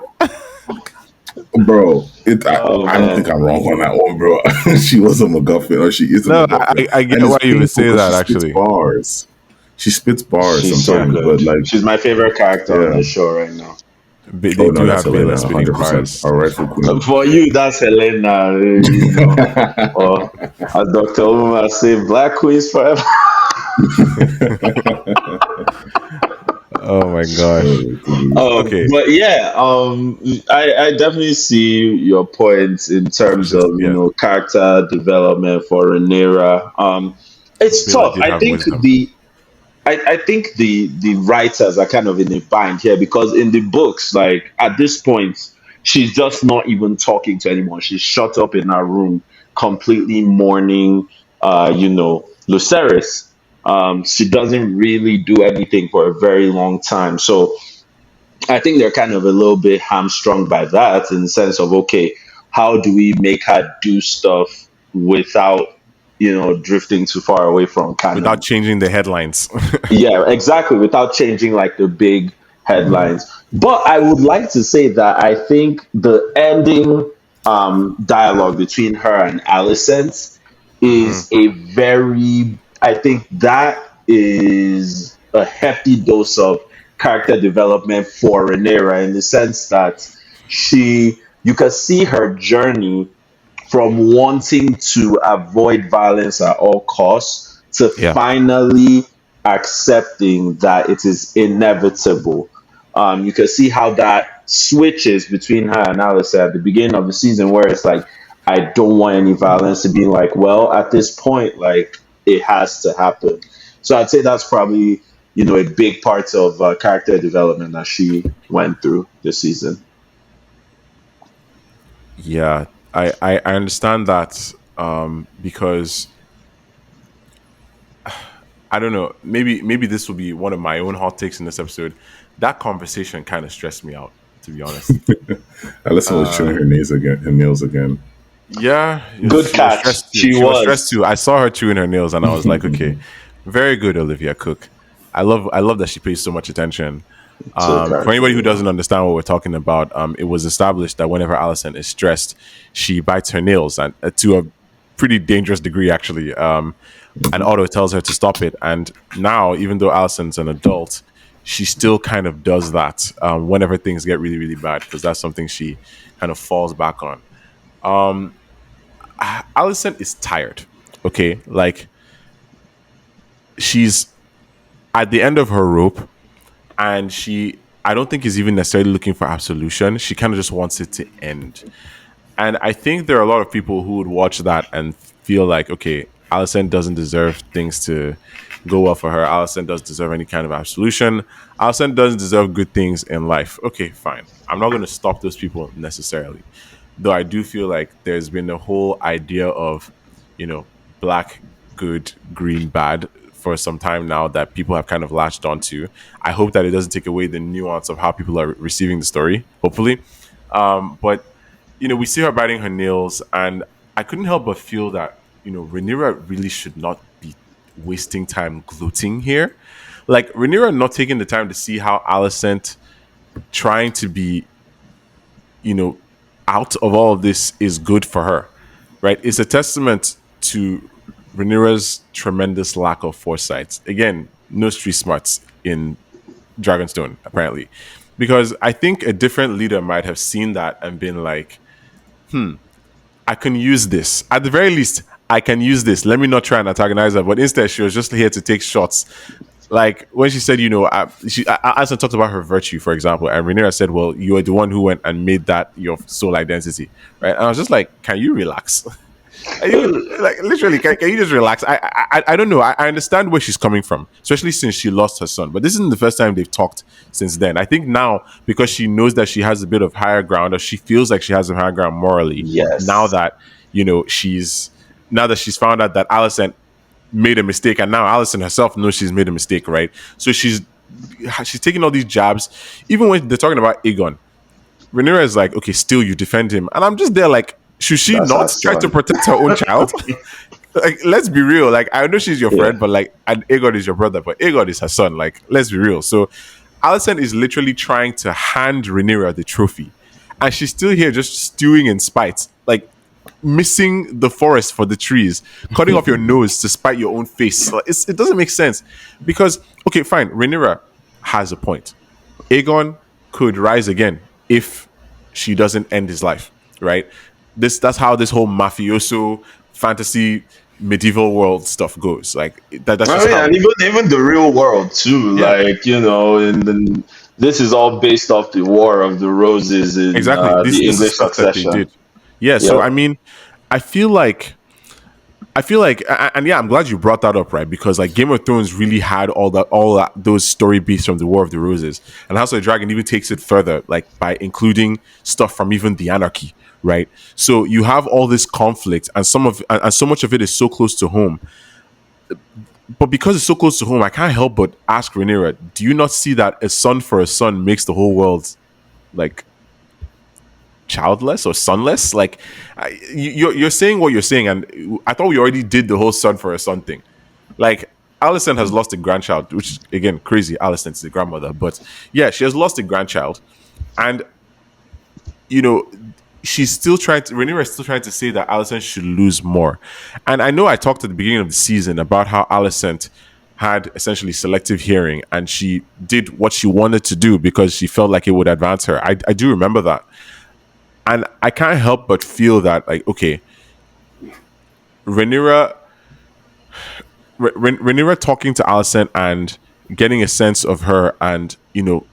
Bro, I don't think I'm wrong on that one, bro. She was a MacGuffin, or she is a MacGuffin. I get why you would say that, actually. She spits bars She's sometimes, so but like, she's my favorite character on the show right now. They do have Baela spitting 100%. bars. All right, for Queen. For you, that's Helaena. Or as Dr. Uma say, Black Queens forever. Oh my gosh. Okay. But yeah, I definitely see your points in terms of character development for Rhaenyra. It's tough. I think wisdom. I think the writers are kind of in a bind here, because in the books, like at this point, she's just not even talking to anyone. She's shut up in her room, completely mourning, Lucerys. She doesn't really do anything for a very long time. So I think they're kind of a little bit hamstrung by that, in the sense of, okay, how do we make her do stuff without, drifting too far away from canon? Without changing the headlines. Yeah, exactly. Without changing like the big headlines. But I would like to say that I think the ending dialogue between her and Alicent is I think that is a hefty dose of character development for Rhaenyra, in the sense that you can see her journey from wanting to avoid violence at all costs to Yeah. finally accepting that it is inevitable. You can see how that switches between her and Alyssa at the beginning of the season, where it's like, I don't want any violence, to being like, well, at this point, like, it has to happen. So I'd say that's probably, a big part of character development that she went through this season. Yeah, I understand that because I don't know. Maybe this will be one of my own hot takes in this episode. That conversation kind of stressed me out, to be honest. Alyssa was chewing her nails again. Her nails again. Yeah, Good she was catch. stressed too. She She was stressed was. too. I saw her chewing her nails, and I was like, okay, very good, Olivia Cook. I love that she pays so much attention. To the For character. anybody who doesn't understand what we're talking about, it was established that whenever Allison is stressed, she bites her nails, and to a pretty dangerous degree, actually. And Otto tells her to stop it. And now, even though Allison's an adult, she still kind of does that whenever things get really, really bad, because that's something she kind of falls back on. Allison is tired. Okay, like she's at the end of her rope, and she I don't think is even necessarily looking for absolution. She kind of just wants it to end. And I think there are a lot of people who would watch that and feel like, okay, Allison doesn't deserve things to go well for her. Allison doesn't deserve any kind of absolution. Allison doesn't deserve good things in life. Okay, fine. I'm not going to stop those people necessarily. Though I do feel like there's been a whole idea of, black good, green bad for some time now that people have kind of latched onto. I hope that it doesn't take away the nuance of how people are receiving the story, hopefully. But we see her biting her nails, and I couldn't help but feel that, Rhaenyra really should not be wasting time gloating here. Like, Rhaenyra not taking the time to see how Alicent trying to be, out of all of this is good for her, right? It's a testament to Rhaenyra's tremendous lack of foresight. Again, no street smarts in Dragonstone, apparently. Because I think a different leader might have seen that and been like, I can use this. At the very least, I can use this. Let me not try and antagonize her. But instead, she was just here to take shots. Like when she said, Alison talked about her virtue, for example, and Rhaenyra said, well, you are the one who went and made that your sole identity, right? And I was just like, can you relax? Like literally, can you just relax? I don't know. I understand where she's coming from, especially since she lost her son. But this isn't the first time they've talked since then. I think now, because she knows that she has a bit of higher ground, or she feels like she has a higher ground morally. Yes. Now that she's found out that Allison made a mistake, and now Allison herself knows she's made a mistake, right? So she's taking all these jabs. Even when they're talking about Aegon, Rhaenyra is like, okay, still you defend him, and I'm just there like, should she That's not try to protect her own child? Like, let's be real. Like, I know she's your friend, but like, and Aegon is your brother, but Aegon is her son. Like, let's be real. So, Alicent is literally trying to hand Rhaenyra the trophy, and she's still here just stewing in spite, like missing the forest for the trees, cutting off your nose to spite your own face. Like, it doesn't make sense because, okay, fine, Rhaenyra has a point. Aegon could rise again if she doesn't end his life, right? That's how this whole mafioso fantasy medieval world stuff goes. Like that's just how. And even the real world too. Yeah. Like and then this is all based off the War of the Roses in Exactly. This the is English stuff that they succession. did. Yeah. So Yep. I mean, I feel like, and yeah, I'm glad you brought that up, right? Because like Game of Thrones really had all that those story beats from the War of the Roses, and House of the Dragon even takes it further, like by including stuff from even the Anarchy, right? So you have all this conflict, and so much of it is so close to home. But because it's so close to home, I can't help but ask Rhaenyra, do you not see that a son for a son makes the whole world like childless or sonless? Like you're saying what you're saying, and I thought we already did the whole son for a son thing. Like Alicent has lost a grandchild, which is again crazy. Alicent is the grandmother, but yeah, she has lost a grandchild, and she's still trying to. Rhaenyra is still trying to say that Alicent should lose more, and I know I talked at the beginning of the season about how Alicent had essentially selective hearing, and she did what she wanted to do because she felt like it would advance her. I do remember that. And I can't help but feel that, like, okay, Rhaenyra, Rhaenyra talking to Alicent and getting a sense of her, and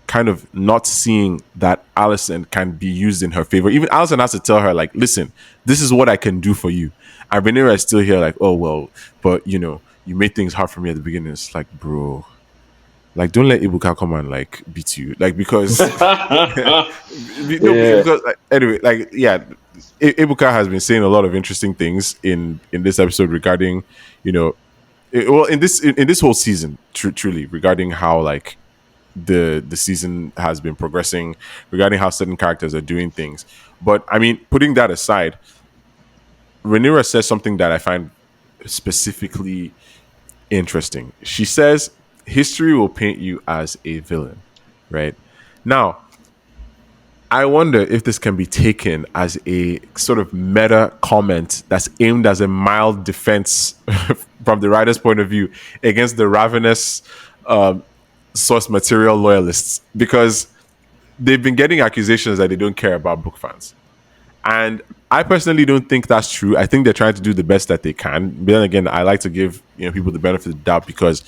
kind of not seeing that Alicent can be used in her favor. Even Alicent has to tell her, like, listen, this is what I can do for you. And Rhaenyra is still here, like, oh well, but you made things hard for me at the beginning. It's like, bro, like, don't let Ibuka come and like beat you, like, because Yeah. because anyway, like, yeah, Ibuka has been saying a lot of interesting things in this episode regarding, in this whole season, truly, regarding how like the season has been progressing, regarding how certain characters are doing things. But I mean, putting that aside, Rhaenyra says something that I find specifically interesting. She says history will paint you as a villain, right? Now, I wonder if this can be taken as a sort of meta comment that's aimed as a mild defense from the writer's point of view against the ravenous source material loyalists, because they've been getting accusations that they don't care about book fans. And I personally don't think that's true. I think they're trying to do the best that they can. But then again, I like to give people the benefit of the doubt, because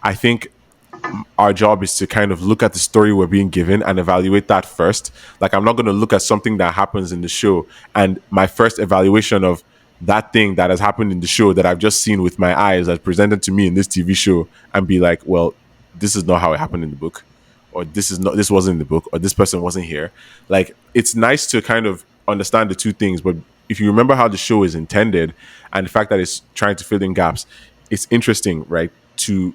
I think our job is to kind of look at the story we're being given and evaluate that first. Like, I'm not going to look at something that happens in the show and my first evaluation of that thing that has happened in the show that I've just seen with my eyes as presented to me in this TV show and be like, well, this is not how it happened in the book, or this wasn't in the book, or this person wasn't here. Like, it's nice to kind of understand the two things, but if you remember how the show is intended and the fact that it's trying to fill in gaps, it's interesting, right, to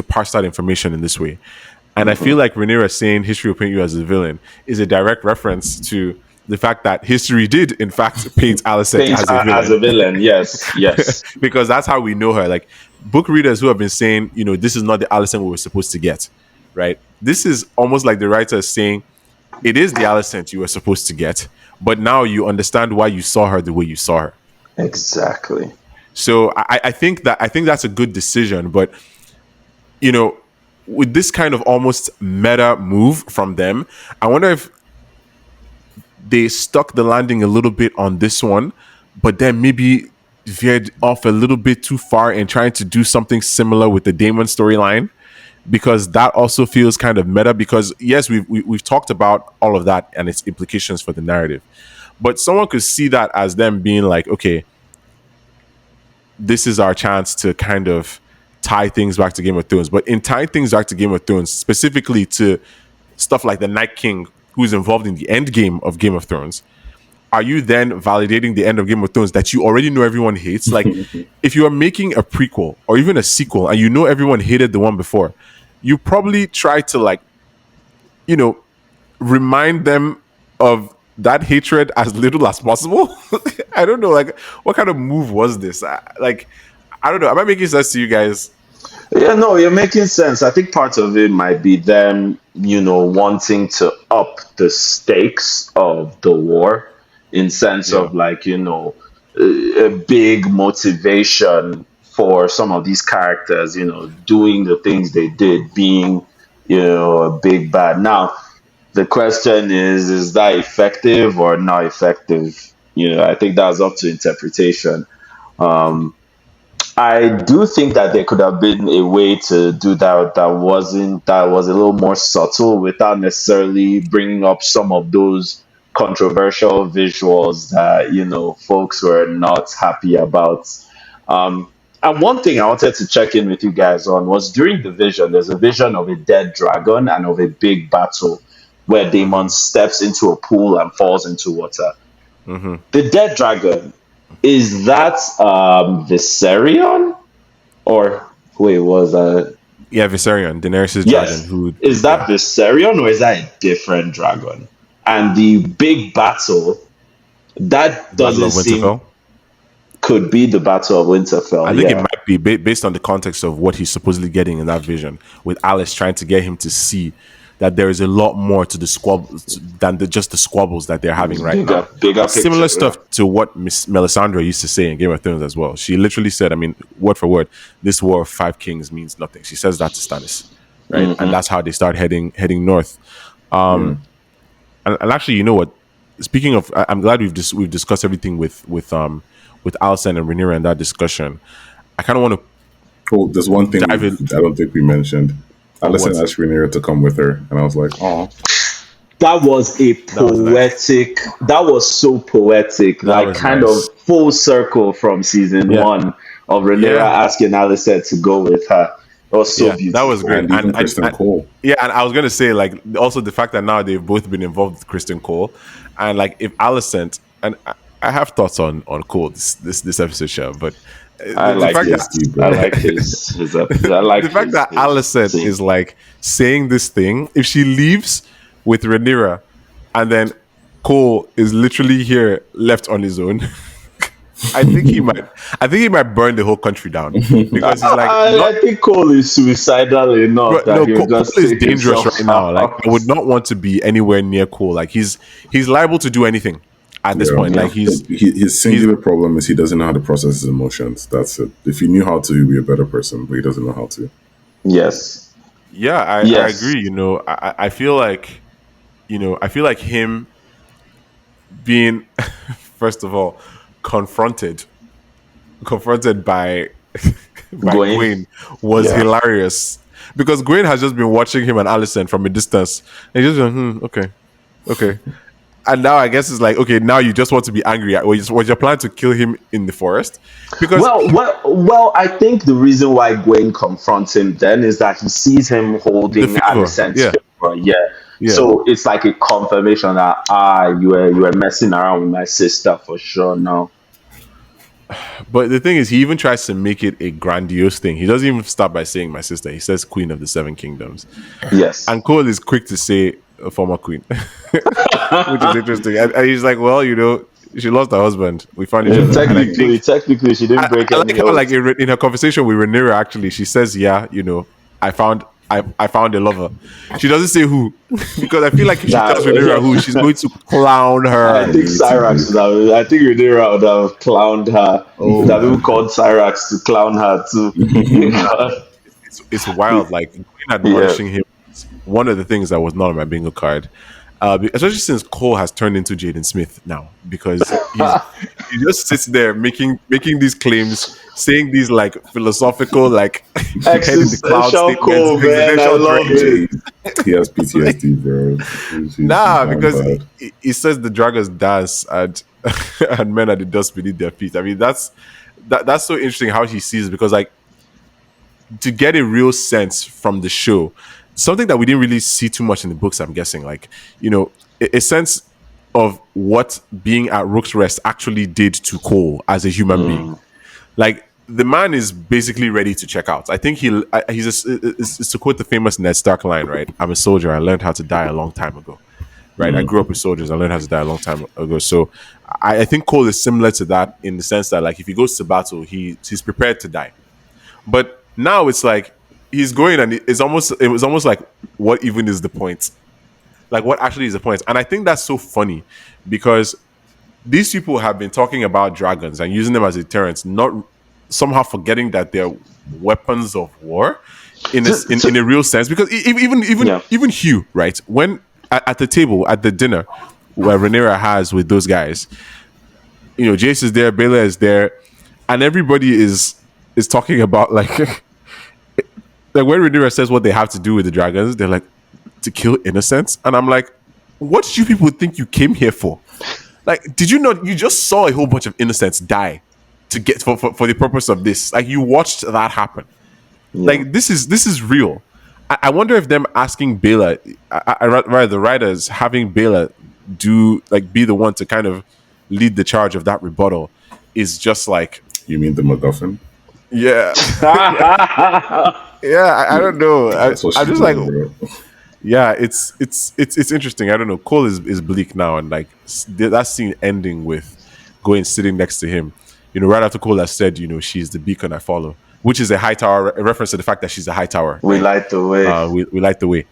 parse that information in this way. And I feel like Rhaenyra saying history will paint you as a villain is a direct reference to the fact that history did, in fact, paint Alicent as a villain. As a villain, yes. Because that's how we know her. Like, book readers who have been saying, this is not the Alicent we were supposed to get, right? This is almost like the writer is saying, it is the Alicent you were supposed to get, but now you understand why you saw her the way you saw her. Exactly. So I think that's a good decision, but with this kind of almost meta move from them, I wonder if they stuck the landing a little bit on this one, but then maybe veered off a little bit too far in trying to do something similar with the Daemon storyline, because that also feels kind of meta. Because yes, we've talked about all of that and its implications for the narrative, but someone could see that as them being like, okay, this is our chance to kind of tie things back to Game of Thrones. But in tying things back to Game of Thrones, specifically to stuff like the Night King, who's involved in the end game of Game of Thrones, are you then validating the end of Game of Thrones that you already know everyone hates? Like, if you are making a prequel or even a sequel and you know everyone hated the one before, you probably try to, like, remind them of that hatred as little as possible. I don't know, like, what kind of move was this? I don't know. Am I making sense to you guys? Yeah, no, you're making sense. I think part of it might be them, wanting to up the stakes of the war in sense of, like, a big motivation for some of these characters, doing the things they did, being, a big bad. Now, the question is that effective or not effective? I think that's up to interpretation. I do think that there could have been a way to do that was a little more subtle without necessarily bringing up some of those controversial visuals that folks were not happy about. And one thing I wanted to check in with you guys on was during the vision. There's a vision of a dead dragon and of a big battle where Daemon steps into a pool and falls into water. Mm-hmm. The dead dragon, is that Viserion? Or wait, was that? Yeah, Viserion, Daenerys' Yes. dragon. Is that Viserion or is that a different dragon? And the big battle, that Battle doesn't of seem Winterfell? could be the Battle of Winterfell. I think yeah. it might be based on the context of what he's supposedly getting in that vision, with Alice trying to get him to see that there is a lot more to the squabbles than just the squabbles that they're having right now. Bigger Similar picture, stuff to what Miss Melisandre used to say in Game of Thrones as well. She literally said, I mean, word for word, this war of 5 kings means nothing. She says that to Stannis, right? Mm-hmm. And that's how they start heading north. And actually, you know what? Speaking of, I'm glad we've discussed everything with Alicent and Rhaenyra in that discussion. I kind of want to Oh, there's one thing dive in. I don't think we mentioned. Alicent What? asked Rhaenyra to come with her, and I was like, oh, That was a was nice. poetic. That was so poetic. That Like was kind nice. of full circle from season Yeah, one of Rhaenyra yeah, asking Alicent to go with her. It was so yeah. That was beautiful. great. and even Criston Cole. Yeah, and I was gonna say like also the fact that now they've both been involved with Criston Cole, and like if Alicent and I have thoughts on Cole this episode show, but I the like fact that PTSD, I bro. like his I like the fact that his Alicent thing. is like saying this thing, if she leaves with Rhaenyra, and then Cole is literally here left on his own. I think he might. I think he might burn the whole country down because he's like not. I think Cole is suicidal enough But that no, he'll Cole just is take dangerous himself right now. Like out. I would not want to be anywhere near Cole. Like he's liable to do anything at this Yeah. point. Like His singular problem is he doesn't know how to process his emotions. That's it. If he knew how to, he'd be a better person, but he doesn't know how to. Yes. yeah, I Yes. agree. I feel like I feel like him being first of all confronted by by Going. Gwen was Yeah. hilarious because Gwen has just been watching him and Alicent from a distance and he's just okay, and now I guess it's like okay, now you just want to be angry. Was your plan to kill him in the forest? Because Well, I think the reason why Gwen confronts him then is that he sees him the holding favor, Alicent's yeah, favor. Yeah. yeah. So it's like a confirmation that you were messing around with my sister for sure now. But the thing is, he even tries to make it a grandiose thing. He doesn't even start by saying my sister. He says Queen of the Seven Kingdoms. Yes. And Cole is quick to say a former queen, which is interesting. And he's like, well, she lost her husband. We found each Yeah, other. And I think technically, she didn't break I like any how, like, oaths. in her conversation with Rhaenyra, actually, she says, yeah, I found. I found a lover. She doesn't say who because I feel like if she Nah, tells Rhaenyra who, she's going to clown her. I think Cyrax would have. I think Rhaenyra would have clowned her. Would have even called Cyrax to clown her too. It's wild. Like Queen Yeah. admonishing him is one of the things that was not on my bingo card. Especially since Cole has turned into Jaden Smith now, because he just sits there making these claims, saying these like philosophical, like head in the cloud Existential Cole, statements, man. I existential love dreams. it. He has PTSD, bro. He's Nah, down because bad. he says the dragons dance and and men are the dust beneath their feet. I mean, that's so interesting how he sees it, because like to get a real sense from the show, something that we didn't really see too much in the books, I'm guessing, like, a sense of what being at Rook's Rest actually did to Cole as a human being. Like, the man is basically ready to check out. I think it's to quote the famous Ned Stark line, right? I'm a soldier. I learned how to die a long time ago. Right? I grew up with soldiers. I learned how to die a long time ago. So I think Cole is similar to that in the sense that, like, if he goes to battle, he's prepared to die. But now it's like he's going, and it was almost like, what even is the point? Like, what actually is the point? And I think that's so funny because these people have been talking about dragons and using them as deterrents, not somehow forgetting that they're weapons of war in a real sense. Because Yeah. even Hugh, right, when at the table at the dinner where Rhaenyra has with those guys, Jace is there, Baela is there, and everybody is talking about like like when Rhaenyra says what they have to do with the dragons, they're like, to kill innocents, and I'm like, what do you people think you came here for? Like, did you not? You just saw a whole bunch of innocents die to get for the purpose of this. Like, you watched that happen. Like, this is real. I wonder if them asking Baela, rather the writers having Baela be the one to kind of lead the charge of that rebuttal is just like, You mean the MacGuffin? yeah, yeah. I don't know. That's what I'm she's just like, doing, bro. yeah, it's interesting. I don't know. Cole is bleak now, and like that scene ending with going sitting next to him. Right after Cole has said, she's the beacon I follow, which is a high tower, a reference to the fact that she's a high tower. We Right? like the way. We like the way.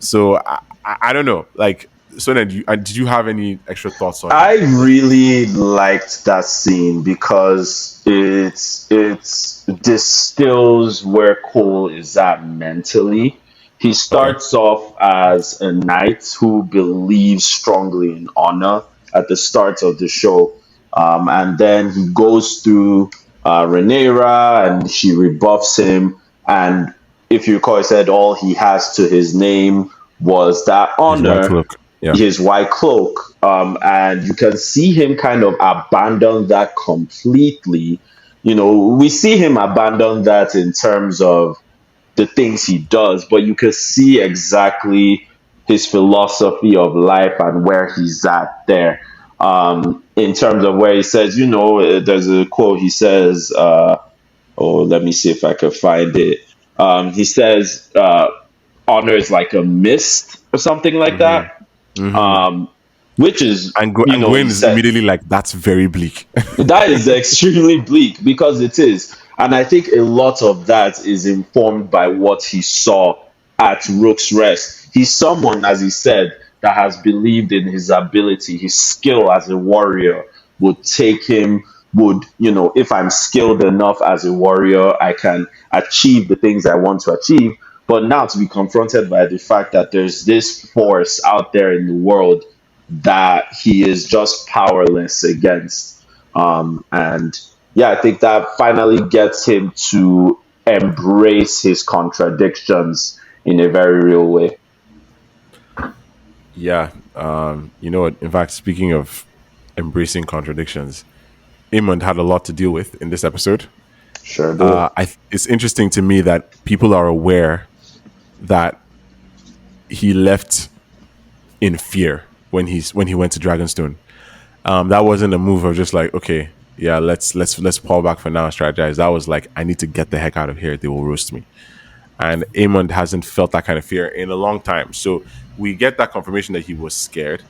So I don't know. Like, Soonen, did you have any extra thoughts on? I really liked that scene because it's distills where Cole is at mentally. He starts off as a knight who believes strongly in honor at the start of the show, and then he goes through Rhaenyra, and she rebuffs him. And if you recall, he said all he has to his name was that His white honor, cloak. Yeah. his white cloak. And you can see him kind of abandon that completely. We see him abandon that in terms of the things he does, but you can see exactly his philosophy of life and where he's at there. In terms of where he says, there's a quote he says, let me see if I can find it. He says, honor is like a mist or something like that. Which is, And Gwen is immediately like, that's very bleak. that is extremely bleak because it is. And I think a lot of that is informed by what he saw at Rook's Rest. He's someone, as he said, that has believed in his ability, his skill as a warrior would take him, if I'm skilled enough as a warrior, I can achieve the things I want to achieve. But now to be confronted by the fact that there's this force out there in the world that he is just powerless against. And yeah, I think that finally gets him to embrace his contradictions in a very real way. Yeah. You know what? In fact, speaking of embracing contradictions, Aemond had a lot to deal with in this episode. Sure do. It's interesting to me that people are aware that he left in fear when he went to Dragonstone. That wasn't a move of just like, okay, yeah, let's pull back for now and strategize. That was like, I need to get the heck out of here. They will roast me. And Aemond hasn't felt that kind of fear in a long time. So we get that confirmation that he was scared.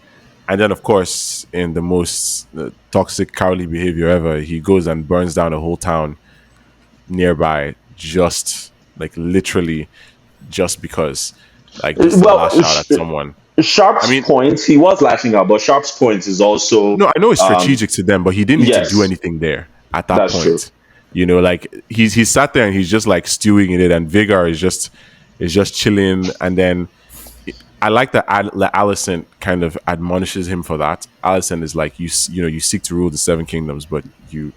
And then, of course, in the most toxic, cowardly behavior ever, he goes and burns down a whole town nearby, just like literally just because, like, just to lash out at someone. Sharp's point, he was lashing out, but Sharp's point is also... No, I know it's strategic to them, but he didn't need to do anything there at that point. True. Like he sat there and he's just like stewing in it, and Vhagar is just chilling. And then I like that Alicent kind of admonishes him for that. Alicent is like, you seek to rule the Seven Kingdoms, but you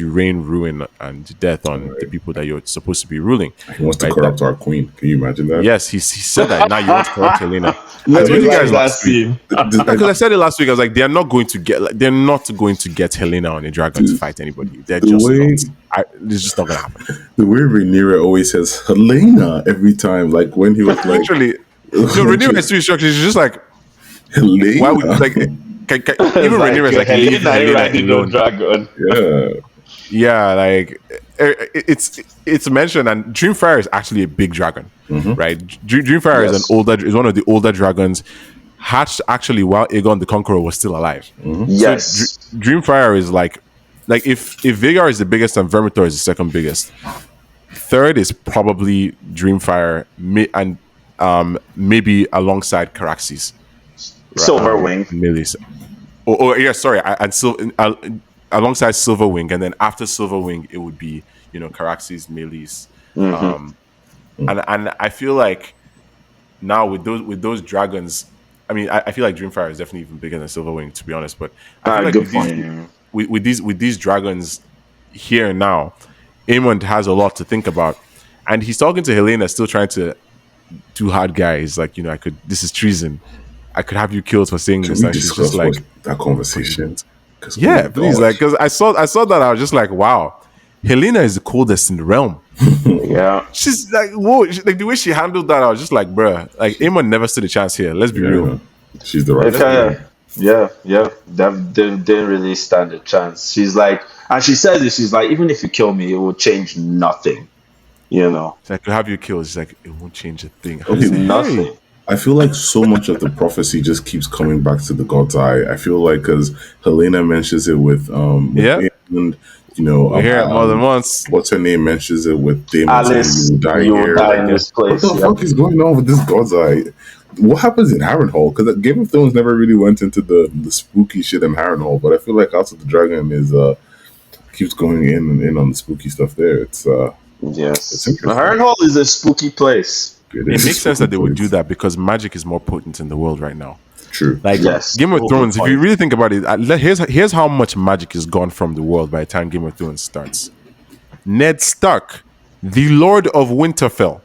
rain ruin and death on the people that you're supposed to be ruling. He wants to corrupt our queen. Can you imagine that? Yes, he said that. Now you want to corrupt Helaena. I told you guys last week. Because I said it last week. I was like, they're not going to get Helaena on a dragon to fight anybody. They're just not. It's just not gonna happen. The way Rhaenyra always says Helaena every time, like when he was like, literally. So Rhaenyra is too instructions. She's just like, Helaena. Why would like? Even Rhaenyra is like, leave Helaena alone. Dragon. Yeah. Yeah, like it's mentioned, and Dreamfire is actually a big dragon, right? Dreamfire is one of the older dragons, hatched actually while Aegon the Conqueror was still alive. Yes, so Dreamfire is like if Vhagar is the biggest and Vermithor is the second biggest, third is probably Dreamfire, and maybe alongside Caraxes, Silverwing, Melis. Alongside Silverwing, and then after Silverwing, it would be Caraxes, Melis, and I feel like now with those dragons, I mean, I feel like Dreamfire is definitely even bigger than Silverwing, to be honest. But I feel like with these dragons here now, Aemond has a lot to think about, and he's talking to Helaena, still trying to do hard guys like this is treason. I could have you killed for saying this. And she's just like that conversation. Yeah, please, like, because I saw that, I was just like, wow, Helaena is the coldest in the realm. Yeah, she's like, whoa, like the way she handled that, I was just like, bruh, like Aemond never stood a chance here. Let's be real. She's the right. Yeah, they didn't really stand a chance. She's like, and she says it. She's like, even if you kill me, it will change nothing. It's like, to have you killed, it's like it won't change a thing. Nothing. I feel like so much of the prophecy just keeps coming back to the God's Eye. I feel like because Helaena mentions it with Aemond, we hear it more than once. What's her name mentions it with Daemon. Alice, you will die in this place. What the fuck is going on with this God's Eye? What happens in Harrenhal? Because Game of Thrones never really went into the spooky shit in Harrenhal, but I feel like House of the Dragon is keeps going in and in on the spooky stuff there. It's interesting. Harrenhal is a spooky place. It makes sense that they would do that because magic is more potent in the world right now. True. Like Game of Thrones, if you really think about it, here's how much magic is gone from the world by the time Game of Thrones starts. Ned Stark, the Lord of Winterfell,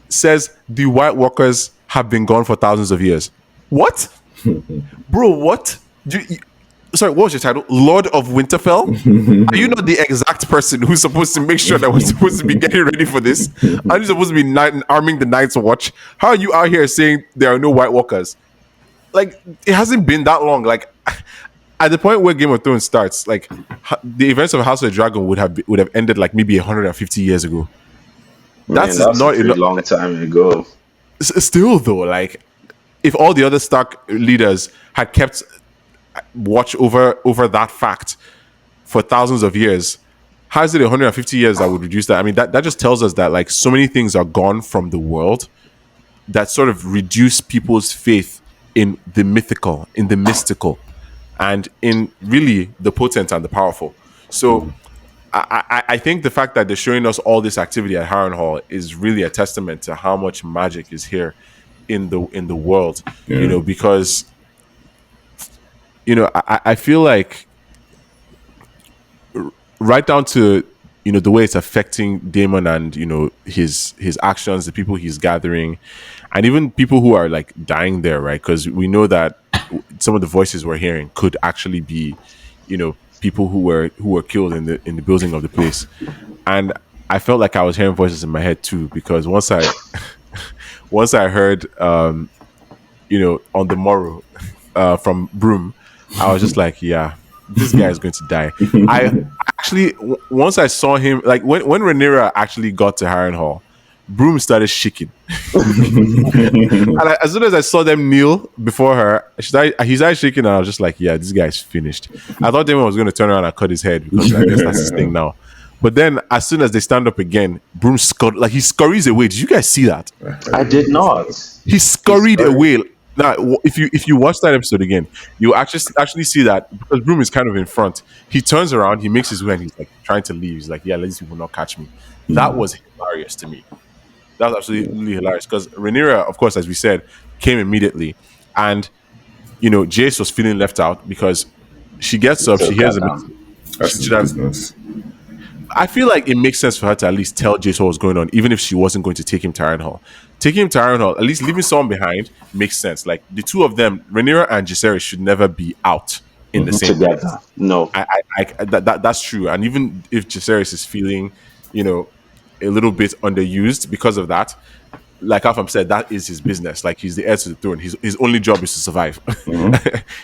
says the White Walkers have been gone for thousands of years. What? Bro, what? Sorry, what was your title? Lord of Winterfell? Are you not the exact person who's supposed to make sure that we're supposed to be getting ready for this? Are you supposed to be arming the Night's Watch? How are you out here saying there are no White Walkers? Like, it hasn't been that long. Like, at the point where Game of Thrones starts, like, the events of House of the Dragon would have ended like maybe 150 years ago. That's not a pretty long time ago. Still, though, like, if all the other Stark leaders had kept watch over that fact for thousands of years, how is it 150 years that would reduce that? I mean, that just tells us that, like, so many things are gone from the world that sort of reduce people's faith in the mythical, in the mystical, and in really the potent and the powerful. So I think the fact that they're showing us all this activity at Harrenhal is really a testament to how much magic is here in the world. Yeah. You know, because I feel like right down to the way it's affecting Daemon and his actions, the people he's gathering, and even people who are like dying there, right? Because we know that some of the voices we're hearing could actually be people who were killed in the building of the place. And I felt like I was hearing voices in my head too, because once I heard on the morrow from Broom, I was just like, yeah, this guy is going to die. I actually, once I saw him, like when Rhaenyra actually got to Harrenhal, Broom started shaking. And as soon as I saw them kneel before her, he started shaking, and I was just like, yeah, this guy's finished. I thought Daemon was going to turn around and cut his head, because I guess that's his thing now. But then, as soon as they stand up again, Broom he scurries away. Did you guys see that? I did not. He scurried away. Now, if you watch that episode again, you actually see that, because Broom is kind of in front. He turns around, he makes his way, and he's like trying to leave. He's like, yeah, let these people not catch me. That was hilarious to me. That was absolutely hilarious, because Rhaenyra, of course, as we said, came immediately, and Jace was feeling left out, because she gets up, she hears business. I feel like it makes sense for her to at least tell Jace what was going on, even if she wasn't going to take him to Harrenhal. Taking him to Harrenhal, at least leaving someone behind, makes sense. Like, the two of them, Rhaenyra and Jaehaerys, should never be out in the same together. place. No, that's true. And even if Jaehaerys is feeling, a little bit underused because of that, like Afam said, that is his business. Like, he's the heir to the throne. His only job is to survive.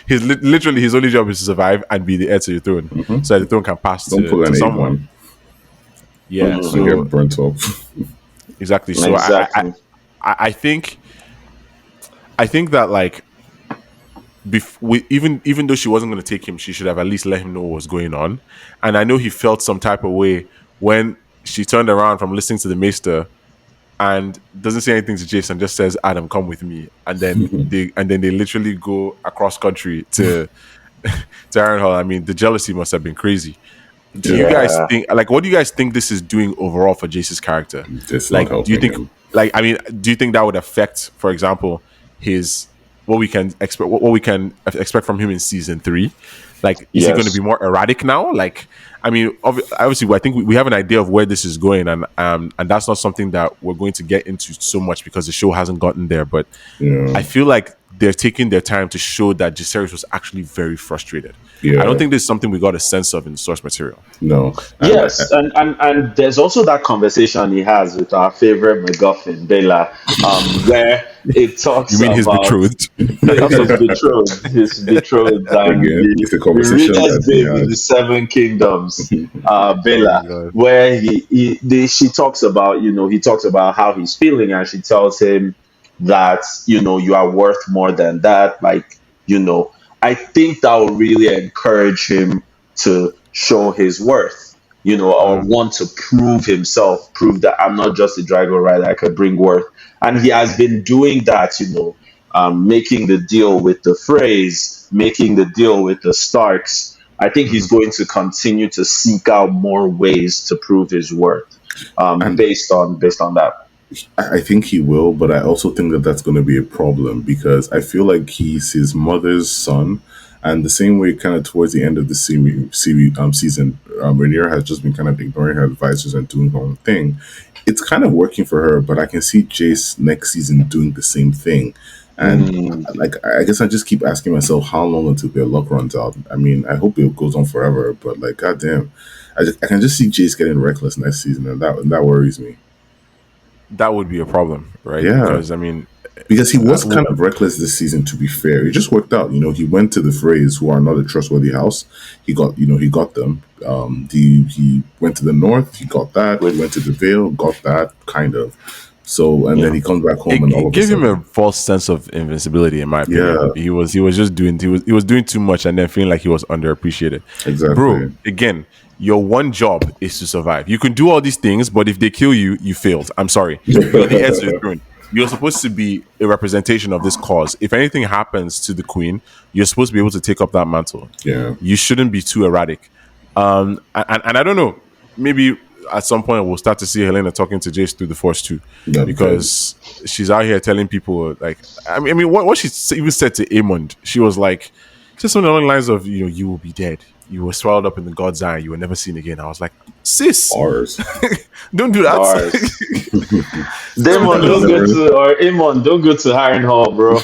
Literally his only job is to survive and be the heir to the throne, so that the throne can pass to someone. Yeah, so get burnt up. Exactly. So exactly. I think that, like, even though she wasn't going to take him, she should have at least let him know what was going on. And I know he felt some type of way when she turned around from listening to the Maester and doesn't say anything to Jason, just says, "Adam, come with me," and then they literally go across country to Harrenhal. I mean, the jealousy must have been crazy. Do you guys think, like, what do you guys think this is doing overall for Jace's character? Like, do you think, do you think that would affect, for example, what we can expect from him in season 3? Like, is he going to be more erratic now? Like, I mean, obviously, I think we have an idea of where this is going, and that's not something that we're going to get into so much because the show hasn't gotten there. But I feel like they're taking their time to show that Jaehaerys was actually very frustrated. I don't think this is something we got a sense of in the source material. No. Yes, and there's also that conversation he has with our favorite MacGuffin, Bella, where it talks about... You mean his betrothed? His betrothed. It's a conversation the richest babe in the 7 kingdoms, Bella, where she talks about, he talks about how he's feeling, and she tells him that, you are worth more than that. Like, I think that will really encourage him to show his worth, or want to prove himself, prove that I'm not just a dragon rider, I can bring worth. And he has been doing that, making the deal with the Freys, making the deal with the Starks. I think he's going to continue to seek out more ways to prove his worth, based on that. I think he will, but I also think that that's going to be a problem, because I feel like he's his mother's son, And the same way, kind of towards the end of the season, Rhaenyra has just been kind of ignoring her advisors and doing her own thing. It's kind of working for her, but I can see Jace next season doing the same thing. And like, I guess I just keep asking myself, how long until their luck runs out? I mean, I hope it goes on forever, but like, goddamn, I can just see Jace getting reckless next season, and that worries me. That would be a problem, right? Yeah. Because I mean, Because he was kind of reckless this season, to be fair. It just worked out. You know, he went to the Freys, who are not a trustworthy house. He got them. He went to the North, he got that. He went to the Vale, got that, kind of. So, and then he comes back home and all it gave him a false sense of invincibility, in my opinion. He was just doing too much, and then feeling like he was underappreciated. Exactly, bro. Again, your one job is to survive. You can do all these things, but if they kill you, you failed. I'm sorry. You're the heir to the throne. You're supposed to be a representation of this cause. If anything happens to the queen, you're supposed to be able to take up that mantle. Yeah, you shouldn't be too erratic. And I don't know. Maybe at some point we'll start to see Helaena talking to Jace through the Force too, because she's out here telling people, like, I mean, what she even said to Aemond, she was like, just on the lines of, you will be dead. You were swallowed up in the God's eye. You were never seen again. I was like, sis, don't do that. Daemon, don't go to, or Aemon, don't go to Harrenhal, bro.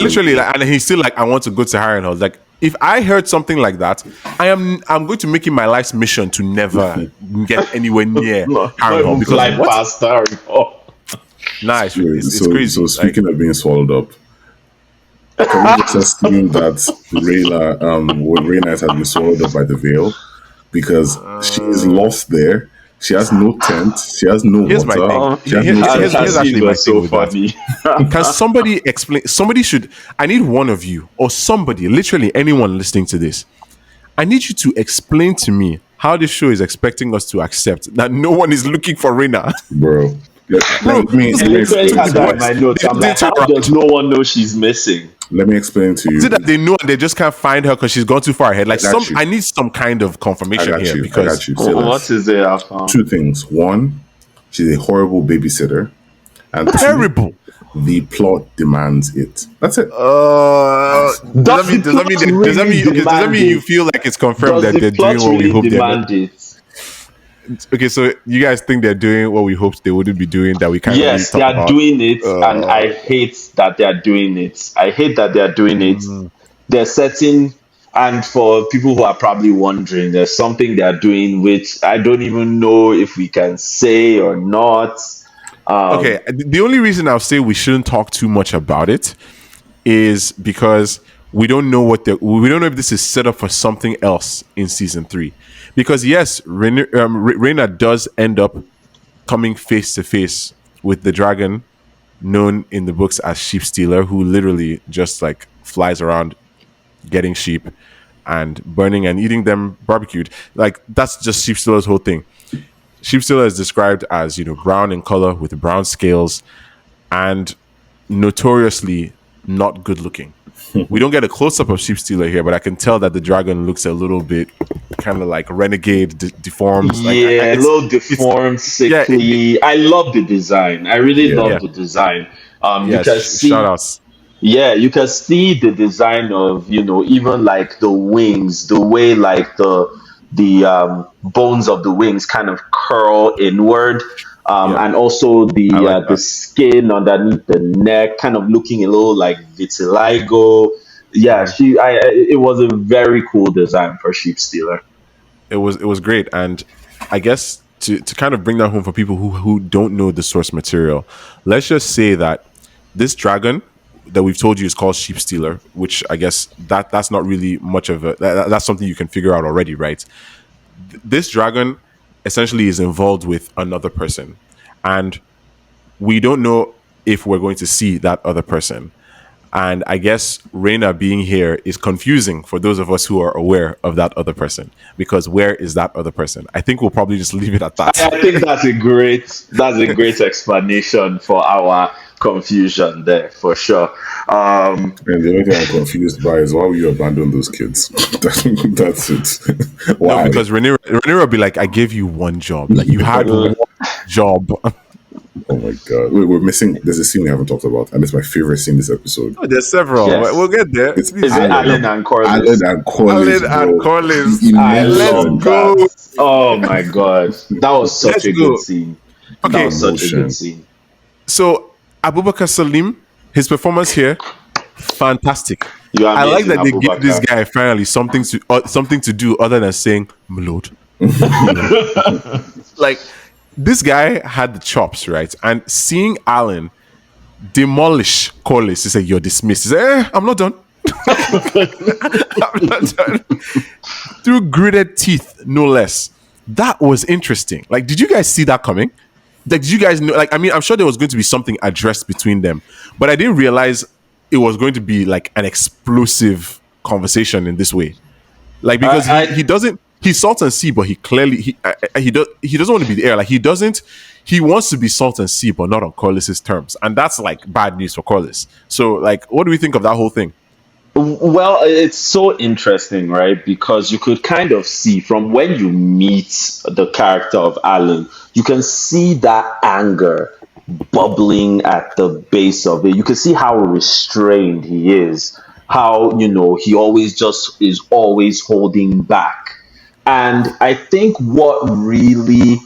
Literally, like, and he's still like, I want to go to Harrenhal. Like, if I heard something like that, I'm going to make it my life's mission to never get anywhere near Harrenhal, because past Harrenhal. Nice, it's crazy. So speaking of being swallowed up, can we just assume that Rhaenyra has been swallowed up by the Veil, because she is lost there. She has no tent. She has no water. Here's actually my thing with that. Can somebody explain? Somebody should. I need one of you, or somebody, literally anyone listening to this. I need you to explain to me how this show is expecting us to accept that no one is looking for Rhaena. Bro. I literally had that in my notes. I'm like, how does no one know she's missing? Let me explain to you. Is it that they know and they just can't find her because she's gone too far ahead? Like, I need some kind of confirmation here. Because what is it, Afam? Two things. One, she's a horrible babysitter. And terrible. The plot demands it. That's it. Does that mean you feel like it's confirmed that they're doing what we hope they're doing? Okay, so you guys think they're doing what we hoped they wouldn't be doing, that we can't really talk they are about? doing it, and I hate that they are doing it. They're setting, and for people who are probably wondering, there's something they are doing which I don't even know if we can say or not. Okay, the only reason I'll say we shouldn't talk too much about it is because we don't know we don't know if this is set up for something else in season 3. Because yes, Rhaena does end up coming face to face with the dragon known in the books as Sheep Stealer, who literally just like flies around getting sheep and burning and eating them barbecued. Like, that's just Sheep Stealer's whole thing. Sheep Stealer is described as, brown in color with brown scales and notoriously not good looking. We don't get a close-up of Sheep Stealer here, but I can tell that the dragon looks a little bit kind of like renegade, deformed. A little deformed, sickly. I love the design. I really love the design. You can see, shout outs. Yeah, you can see the design of, even like the wings, the way like the bones of the wings kind of curl inward. And also the skin underneath the neck, kind of looking a little like vitiligo. Yeah, it was a very cool design for Sheep Stealer. It was great, and I guess to kind of bring that home for people who don't know the source material, let's just say that this dragon that we've told you is called Sheep Stealer, which I guess that's not really much of that's something you can figure out already, right? This dragon essentially is involved with another person, and we don't know if we're going to see that other person. And I guess Rhaena being here is confusing for those of us who are aware of that other person, because where is that other person? I think we'll probably just leave it at that. I think that's a great explanation for our confusion there, for sure. And the only thing I'm confused by is why will you abandon those kids? That's it. Why? No, because Rhaenyra will be like, I gave you one job. Like, you had one job. Oh my god! We're missing. There's a scene we haven't talked about, and it's my favorite scene this episode. Oh, there's several. Yes. We'll get there. It's Is it Alan and Corlys? Alan and Corlys. Alan and bro. Corlys. The I emotion. love that. Oh my god, that was such Let's a go. good scene. Okay. That was such a Emotion. good scene. So Abubakar Salim, his performance here, fantastic. You are I like amazing, that they give this Abubakar. guy finally something to do other than saying "Mlord." Like this guy had the chops, right? And seeing Alan demolish Corlys, he said, "You're dismissed." He said, "I'm not done." I'm not done. Through gritted teeth, no less. That was interesting. Like, did you guys see that coming? Like, did you guys know? Like, I mean, I'm sure there was going to be something addressed between them, but I didn't realize it was going to be like an explosive conversation in this way. Like, because he doesn't. He's salt and sea, but he clearly he doesn't want to be the heir. Like, he wants to be salt and sea, but not on Corlys's terms, and that's like bad news for Corlys. So, like, what do we think of that whole thing? Well, it's so interesting, right? Because you could kind of see from when you meet the character of Alan, you can see that anger bubbling at the base of it. You can see how restrained he is, how, he always just is always holding back. And I think what really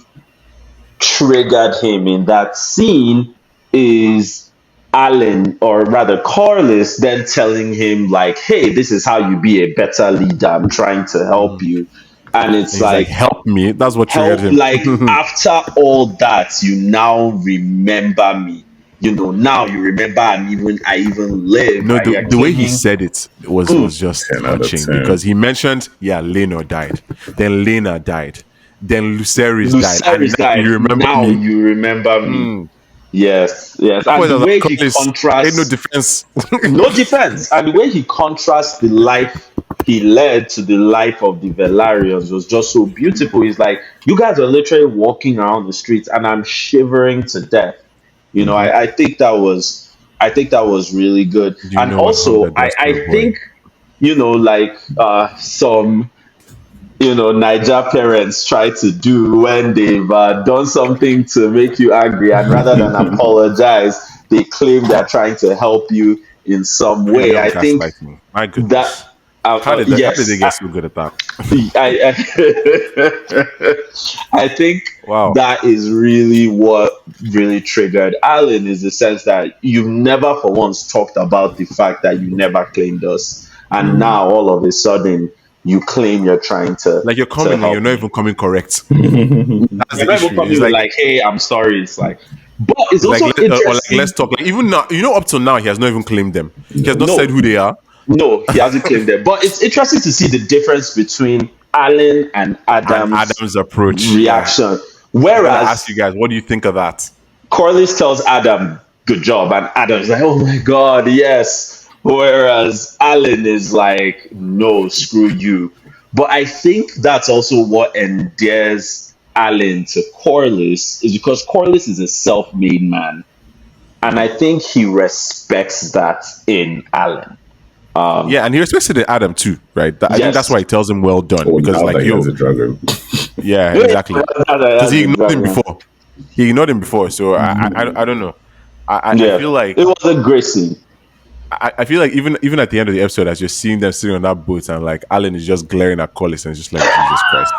triggered him in that scene is Alan, or rather Corlys, then telling him like, "Hey, this is how you be a better leader. I'm trying to help you." And it's He's like, help me. That's what triggered help, him. like after all that, you now remember me. Now you remember, and I even live. No, and you're the way he claiming- said it was just 10 out of touching 10. because he mentioned, Rhaenyra died, then Helaena died, then Lucerys died, and Lucerys now died. you remember Now me. you remember me. Yes. And Well, the like, way he Corlys, contrasts, ain't no defense. no defense, and the way he contrasts the life he led to the life of the Velaryons was just so beautiful. He's like, you guys are literally walking around the streets, and I'm shivering to death. I think that was really good. You And know what also, hunger does to I a boy. think like some Niger parents try to do when they've done something to make you angry, and rather than apologize, they claim they're trying to help you in some way. I think Gaslighting. My goodness. that how did they get so good at that? I think Wow. that is really what really triggered Alan, is the sense that you've never for once talked about the fact that you never claimed us, and now all of a sudden you claim you're trying to, Like, you're coming and help you're not me. even coming correct. That's You're the not even issue. coming It's like, hey, I'm sorry. It's like, but it's like, also or like, interesting. let's talk. Like, even now, up till now, he has not even claimed them. He has not No. said who they are. No, he hasn't claimed them. But it's interesting to see the difference between Alan and And Adam's approach. reaction. I gotta Whereas ask you guys, what do you think of that? Corlys tells Adam, "Good job," and Adam's like, "Oh my god, yes." Whereas Alan is like, "No, screw you." But I think that's also what endears Alan to Corlys, is because Corlys is a self-made man, and I think he respects that in Alan. Yeah, and he respects it in Adam too, right? I think Yes. that's why he tells him well done, Oh, because now like, that he has a dragon. yeah, exactly. Because he ignored him Exactly. before. He ignored him before, so I don't know. I feel like it was a great scene. I feel like even at the end of the episode, as you're seeing them sitting on that boat, and like Alan is just glaring at Corlys and it's just like, Jesus Christ,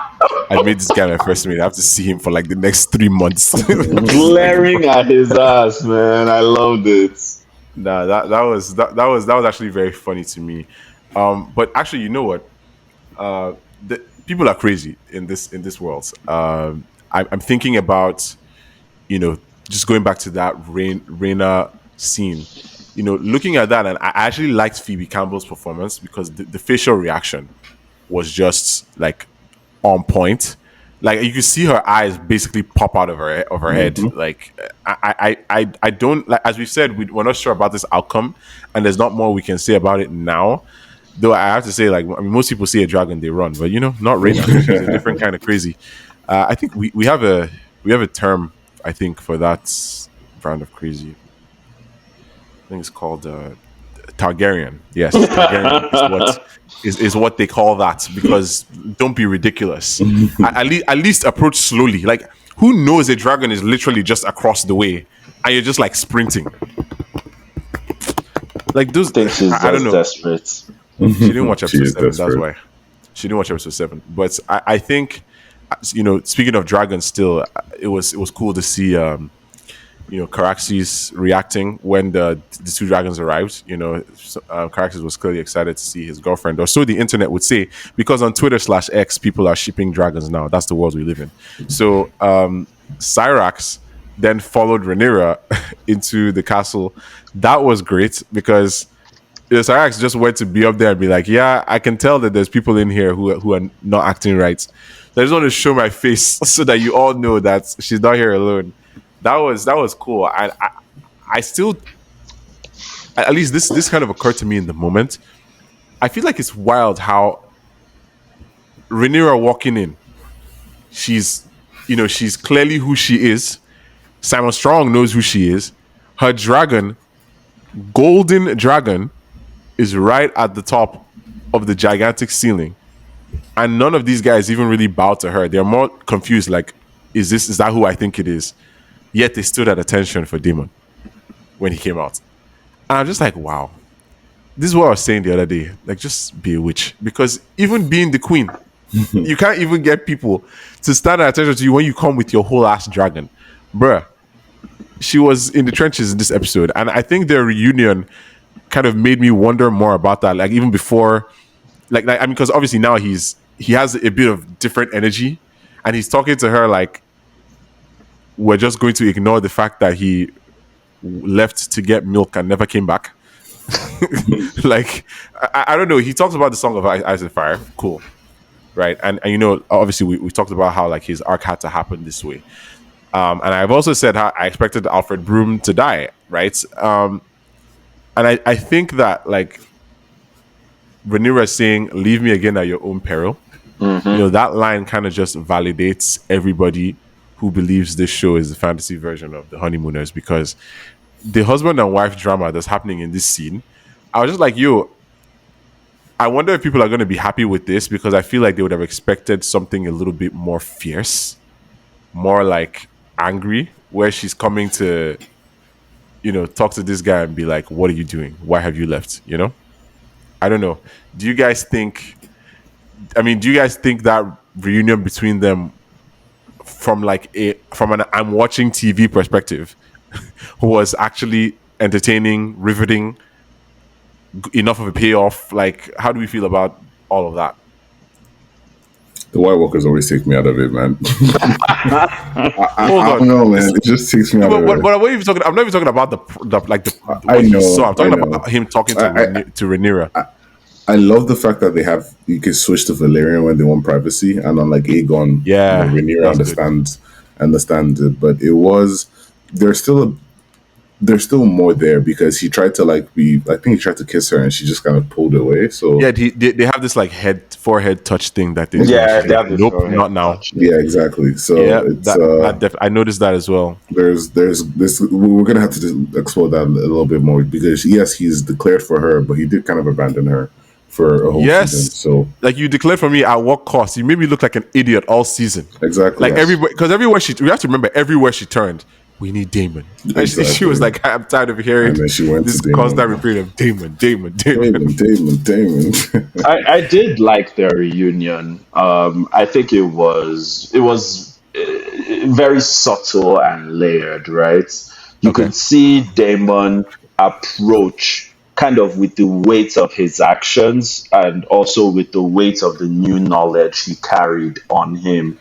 I made this guy my first mate. I have to see him for like the next 3 months. Glaring at his ass, man. I loved it. Nah, that was actually very funny to me. But actually, you know what? The people are crazy in this world. I'm thinking about, just going back to that Rhaena scene. Looking at that, and I actually liked Phoebe Campbell's performance because the facial reaction was just like on point. Like, you could see her eyes basically pop out of her head. Like, I don't, like, as we said, we're not sure about this outcome, and there's not more we can say about it now. Though I have to say, like, I mean, most people see a dragon, they run, but not Rhaena. She's a different kind of crazy. I think we have a term, I think, for that brand of crazy. I think it's called Targaryen. Yes, Targaryen is what they call that, because don't be ridiculous. At least approach slowly. Like, who knows a dragon is literally just across the way and you're just like sprinting. Like those, I think she's I don't just know. desperate. She didn't watch She episode is 7. That's desperate. why she didn't watch episode 7. But I think, speaking of dragons, still, it was cool to see Caraxes reacting when the two dragons arrived. Caraxes was clearly excited to see his girlfriend, or so the internet would say, because on Twitter/X, people are shipping dragons now. That's the world we live in. So Cyrax then followed Rhaenyra into the castle. That was great because Cyrax just went to be up there and be like, yeah, I can tell that there's people in here who are not acting right. So I just want to show my face so that you all know that she's not here alone. That was cool. I still, at least this kind of occurred to me in the moment. I feel like it's wild how Rhaenyra walking in, she's clearly who she is. Simon Strong knows who she is. Her dragon, golden dragon, is right at the top of the gigantic ceiling, and none of these guys even really bow to her. They're more confused, like, is that who I think it is? Yet they stood at attention for Daemon when he came out. And I'm just like, wow. This is what I was saying the other day. Like, just be a witch. Because even being the queen, you can't even get people to stand at attention to you when you come with your whole ass dragon. Bruh. She was in the trenches in this episode. And I think their reunion kind of made me wonder more about that. Like, even before, because obviously now he has a bit of different energy. And he's talking to her like, we're just going to ignore the fact that he left to get milk and never came back. Like, I don't know. He talks about the Song of Ice and Fire. Cool. Right. And obviously we talked about how like his arc had to happen this way. And I've also said how I expected Alfred Broom to die. Right. And I think that like Rhaenyra saying, leave me again at your own peril. Mm-hmm. That line kind of just validates everybody who believes this show is the fantasy version of The Honeymooners, because the husband and wife drama that's happening in this scene, I was just like, I wonder if people are going to be happy with this, because I feel like they would have expected something a little bit more fierce, more like angry, where she's coming to, talk to this guy and be like, what are you doing? Why have you left? I don't know. Do you guys think that reunion between them from an I'm watching TV perspective was actually entertaining, riveting, enough of a payoff? Like, how do we feel about all of that? The White Walkers always take me out of it, man. I don't know, man. It just takes me out of it. But what are you talking? I'm not even talking about the I know. I'm talking about him talking to Rhaenyra. I love the fact that you can switch to Valyrian when they want privacy, and unlike Aegon, Rhaenyra understands it. But there's still more there, because he tried to I think he tried to kiss her and she just kind of pulled away. So yeah, they have this like forehead touch thing that they do. Yeah, they have nope, not now. Touch. Yeah, exactly. So yeah, I noticed that as well. There's this. We're gonna have to explore that a little bit more, because yes, he's declared for her, but he did kind of abandon her for a whole season. So like, you declared for me at what cost? You made me look like an idiot all season. Exactly. Like everywhere, because we have to remember, everywhere she turned, we need Daemon. Exactly. She was like, I'm tired of hearing this constant repeat of Daemon. I did like their reunion. I think it was very subtle and layered, right? You could see Daemon approach kind of with the weight of his actions, and also with the weight of the new knowledge he carried on him.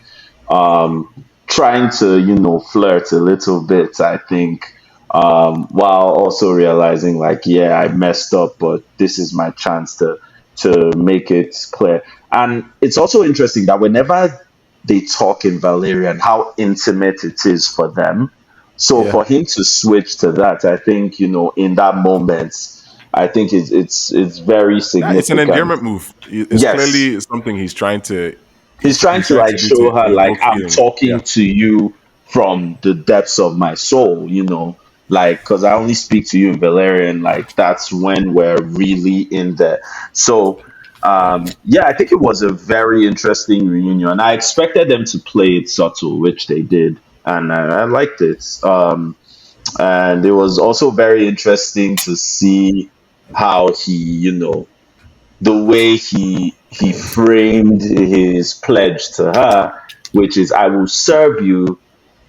Trying to, flirt a little bit, I think, while also realizing like, yeah, I messed up, but this is my chance to make it clear. And it's also interesting that whenever they talk in Valyrian, how intimate it is for them. So for him to switch to that, I think, in that moment, I think it's very significant. It's an endearment move. It's clearly something he's trying to like show her like, I'm talking to you from the depths of my soul, like, because I only speak to you in Valyrian. Like, that's when we're really in there. So I think it was a very interesting reunion. I expected them to play it subtle, which they did, and I liked it. And it was also very interesting to see how he, the way he framed his pledge to her, which is, I will serve you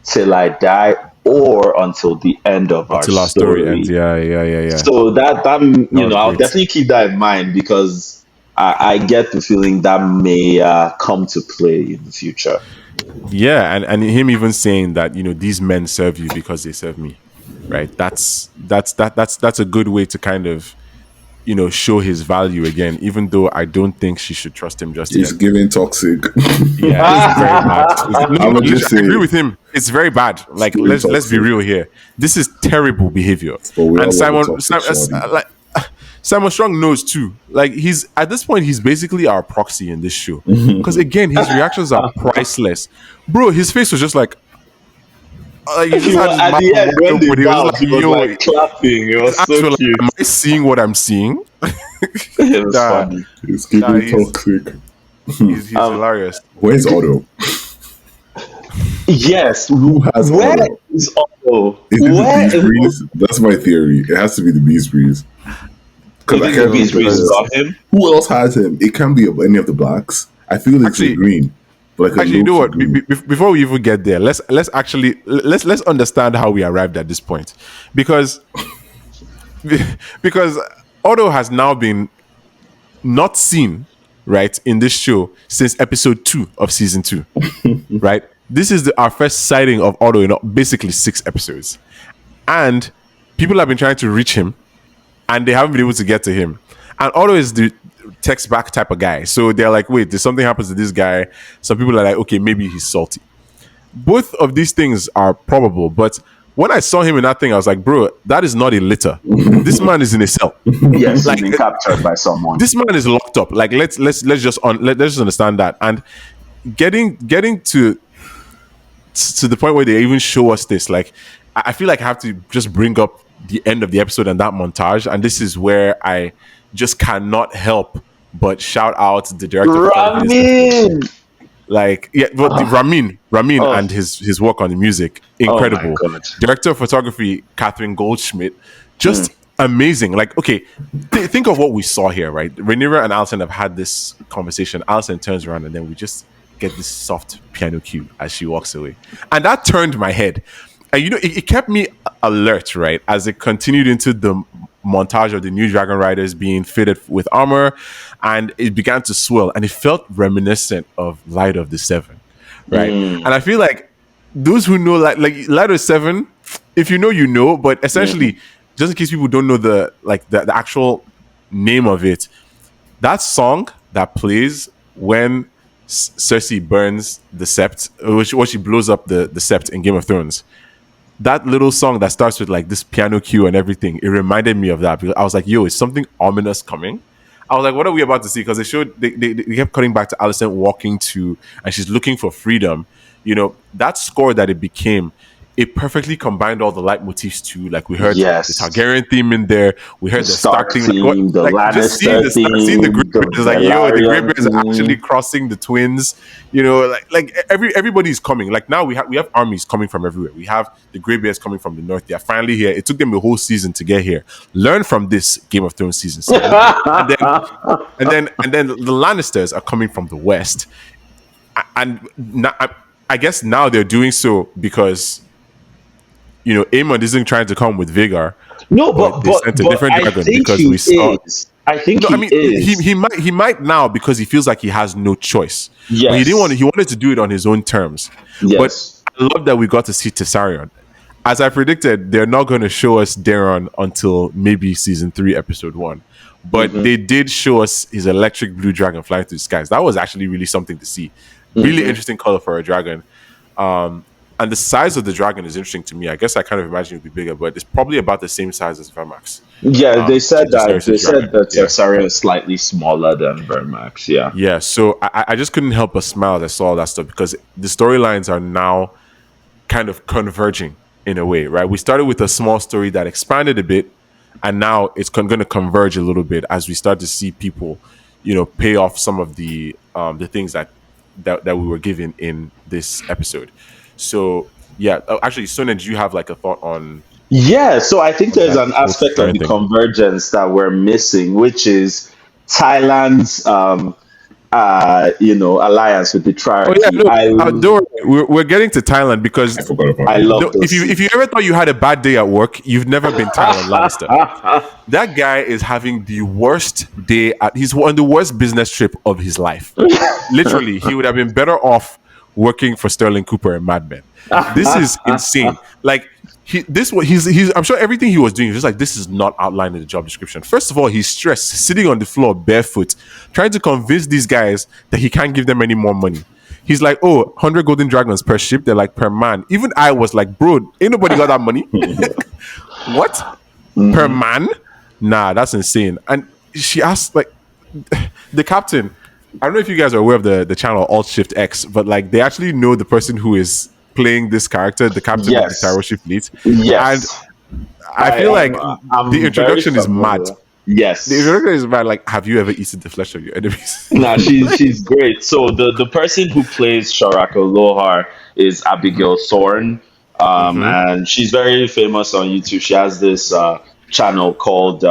till I die or until the end of our Until our story ends. story. Yeah. So that That was I'll great. definitely keep that in mind, because I get the feeling that may come to play in the future. Yeah, and him even saying that, these men serve you because they serve me, right? That's a good way to kind of, show his value again, even though I don't think she should trust him just It's yet. giving toxic. Yeah, it's very bad. No, I'ma literally, just I agree say with him. It's very bad. Like, giving let's be toxic. real here. This is terrible behavior. But we all And love a toxic shawty. Simon Strong knows too. Like, he's at this point, he's basically our proxy in this show. Because again, his reactions are priceless. Bro, his face was just like he just had his At mouth the end, wide when they open. He was bowed, like, he was yo, like clapping. It his was eyes so were like, cute. am I seeing what I'm seeing? It was Nah. funny. It's giving he's- toxic. He's hilarious. Where's Otto? Yes. Who has Where Otto? is Otto? Is it Where the Beast Breeze? That's my theory. It has to be the Beast Breeze. You think the Beast Breeze because got him? who else has him? It can't be any of the blacks. I feel it's Actually- a green. Like a Actually, you know low-key what? green. Before we even get there, let's understand how we arrived at this point, because Otto has now been not seen, right, in this show since episode 2 of season 2, right? This is our first sighting of Otto in basically 6 episodes, and people have been trying to reach him, and they haven't been able to get to him. And Otto is the text back type of guy, so they're like, wait, there's something happens to this guy. Some people are like, okay, maybe he's salty. Both of these things are probable, but when I saw him in that thing, I was like, bro, that is not a litter. This man is in a cell. Yes, Like, he's been captured by someone. This man is locked up. Like, let's just understand that. And getting to the point where they even show us this, like, I feel like I have to just bring up the end of the episode and that montage, and this is where I just cannot help but shout out the director of photography. Ramin! Like, yeah, but Ramin Oh. and his work on the music, incredible. Oh my God. Director of photography, Catherine Goldschmidt, just amazing. Like, okay, think of what we saw here, right? Rhaenyra and Alicent have had this conversation. Alicent turns around and then we just get this soft piano cue as she walks away. And that turned my head. And it kept me alert, right? As it continued into the montage of the new dragon riders being fitted with armor, and it began to swirl, and it felt reminiscent of Light of the Seven, right? And I feel like those who know like Light of the Seven, if you know, but essentially, just in case people don't know the actual name of it, that song that plays when Cersei burns the sept, when she blows up the sept in Game of Thrones. That little song that starts with like this piano cue and everything, it reminded me of that, because I was like, yo, is something ominous coming? I was like, what are we about to see? Because they kept cutting back to Alicent walking to, and she's looking for freedom. That score that it became, it perfectly combined all the leitmotifs too. Like, we heard the Targaryen theme in there, we heard the Stark theme, the Lannister just seeing the Grey Bears, like, yo, the Grey Bears are Velaryon actually theme. crossing the twins. Everybody's coming. Like, now we have armies coming from everywhere. We have the Grey Bears coming from the north. They are finally here. It took them a whole season to get here. Learn from this Game of Thrones season 7. and then the Lannisters are coming from the west. And now, I guess now they're doing so because Aemon isn't trying to come with vigor. No, they sent a different I dragon think because he we saw. is. I think No, he I mean is. he might now because he feels like he has no choice. Yes. But he wanted to do it on his own terms. Yes. But I love that we got to see Tessarion. As I predicted, they're not going to show us Daemon until maybe season 3, episode 1. But they did show us his electric blue dragon flying through the skies. That was actually really something to see. Really interesting color for a dragon. And the size of the dragon is interesting to me. I guess I kind of imagine it would be bigger, but it's probably about the same size as Vermax. Yeah, they said that. Daenerys' They said dragon. that Yeah. Tessarion is slightly smaller than Vermax. Yeah. Yeah, so I just couldn't help but smile as I saw all that stuff, because the storylines are now kind of converging in a way, right? We started with a small story that expanded a bit, and now it's going to converge a little bit as we start to see people, pay off some of the things that we were given in this episode. So yeah, actually, Soonen, do you have like a thought on Yeah, so I think there's an That whole aspect of Tyrion the thing. convergence that we're missing, which is Thailand's alliance with the Oh yeah, triarchy. no, don't worry. We're getting to Thailand because I forgot about I him. love if those you scenes. ever thought you had a bad day at work, you've never been Tywin Lannister. That guy is having the worst day. He's on the worst business trip of his life. Literally, he would have been better off working for Sterling Cooper and Mad Men. This is insane. Like he's. I'm sure everything he was doing is just like this is not outlined in the job description. First of all, he's stressed, sitting on the floor barefoot, trying to convince these guys that he can't give them any more money. He's like, oh, 100 golden dragons per ship. They're like per man. Even I was like, bro, ain't nobody got that money. What? Per man? Nah, that's insane. And she asked, like, the captain. I don't know if you guys are aware of the channel Alt Shift X, but like they actually know the person who is playing this character, the captain of the Yes, Tyroshi fleet. And yes, I feel like the I'm very introduction is mad. familiar. The Yes. introduction is mad. Like, have you ever eaten the flesh of your enemies? Nah, she's great. So the person who plays Sharako Lohar is Abigail Thorne, and she's very famous on YouTube. She has this channel called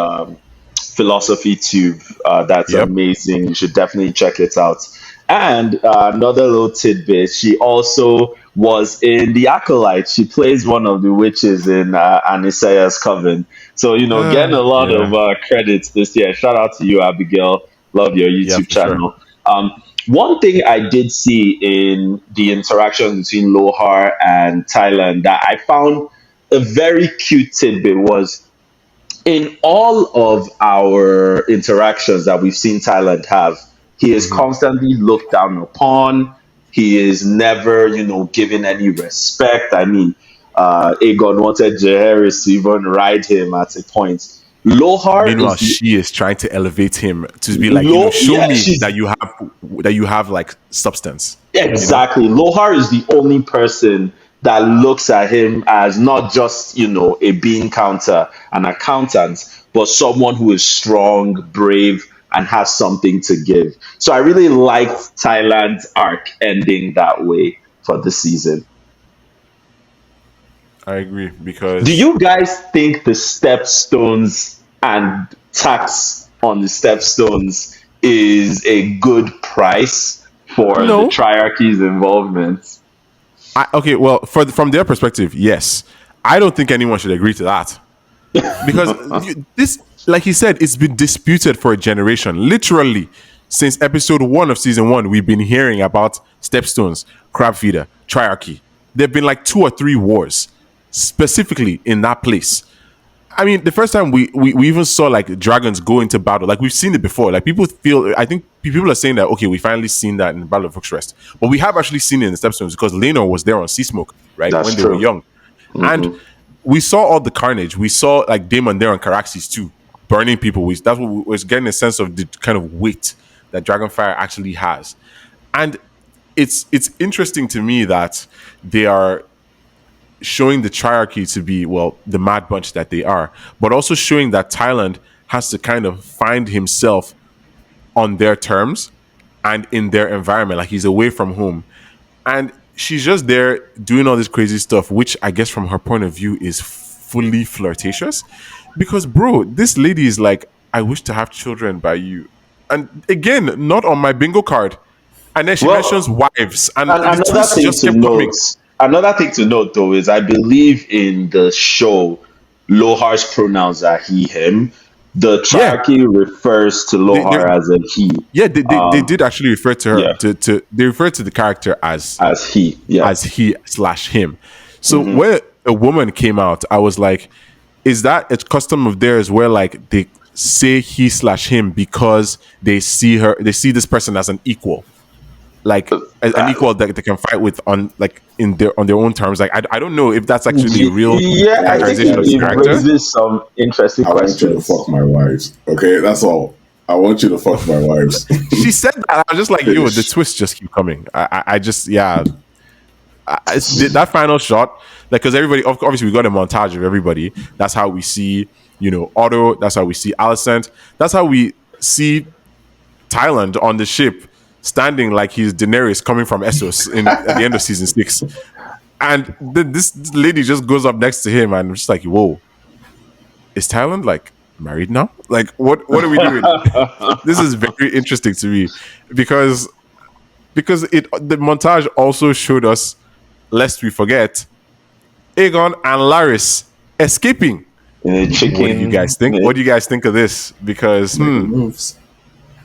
Philosophy Tube. That's Yep. amazing. You should definitely check it out. And another little tidbit: she also was in The Acolyte. She plays one of the witches in Anisea's Coven. So getting a lot Yeah. of credits this year. Shout out to you, Abigail. Love your Yeah, YouTube for sure. channel. One thing I did see in the interaction between Lohar and Thailand that I found a very cute tidbit was in all of our interactions that we've seen Thailand have, he is constantly looked down upon. He is never, given any respect. I mean, Aegon wanted Jaehaerys to even ride him at a point. Lohar Meanwhile, is the she is trying to elevate him to be like, show yeah, me she's that you have like substance. exactly. Lohar is the only person that looks at him as not just, a bean counter, an accountant, but someone who is strong, brave, and has something to give. So I really liked Thailand's arc ending that way for the season. I agree Do because you guys think the stepstones and tax on the stepstones is a good price for the no. triarchy's involvement? Okay, well, from their perspective, yes. I don't think anyone should agree to that because this, like he said, it's been disputed for a generation. Literally, since episode 1 of season 1, we've been hearing about stepstones, crab feeder, triarchy. There've been like 2 or 3 wars specifically in that place. I mean, the first time we even saw like dragons go into battle, like we've seen it before. Like I think people are saying that okay, we finally seen that in the Battle of Hook's Rest, but we have actually seen it in the Stepstones because Rhaenyra was there on Sea Smoke, right, That's when they were true. young, and we saw all the carnage. We saw like Daemon there on Caraxes too, burning people. That's what we was getting a sense of the kind of weight that Dragonfire actually has, and it's interesting to me that they are showing the triarchy to be, well, the mad bunch that they are, but also showing that Thailand has to kind of find himself on their terms and in their environment. Like he's away from home. And she's just there doing all this crazy stuff, which I guess from her point of view is fully flirtatious. Because, bro, this lady is like, I wish to have children by you. And again, not on my bingo card. And then she Well, mentions wives. And and the another twist thing just to kept coming. note, though, is I believe in the show, Lohar's pronouns are he, him. The Yeah. triarchy refers to They, Lohar as a he. Yeah, they did actually refer to her Yeah. to they refer to the character as As he, yeah. he/him. So when a woman came out, I was like, is that a custom of theirs where like they say he/him because they see this person as an equal, like an equal that they can fight with on like on their own terms. Like I don't know if that's actually a real Yeah, I think characterization of the it character. raises some interesting I want you to questions. fuck my wives. Okay, that's all. I want you to fuck my wives. She said that. I was just like, yo, the twists just keep coming. I just, yeah. That final shot, like, because everybody, obviously, we got a montage of everybody. That's how we see, Otto. That's how we see Alicent. That's how we see Thailand on the ship, standing like he's Daenerys coming from Essos at the end of season 6. And then this lady just goes up next to him, and I'm just like, whoa, is Thailand like married now? Like, what are we doing? This is very interesting to me because the montage also showed us, lest we forget, Aegon and Laris escaping. In a chicken. What do you guys think? What do you guys think of this? Because Moves.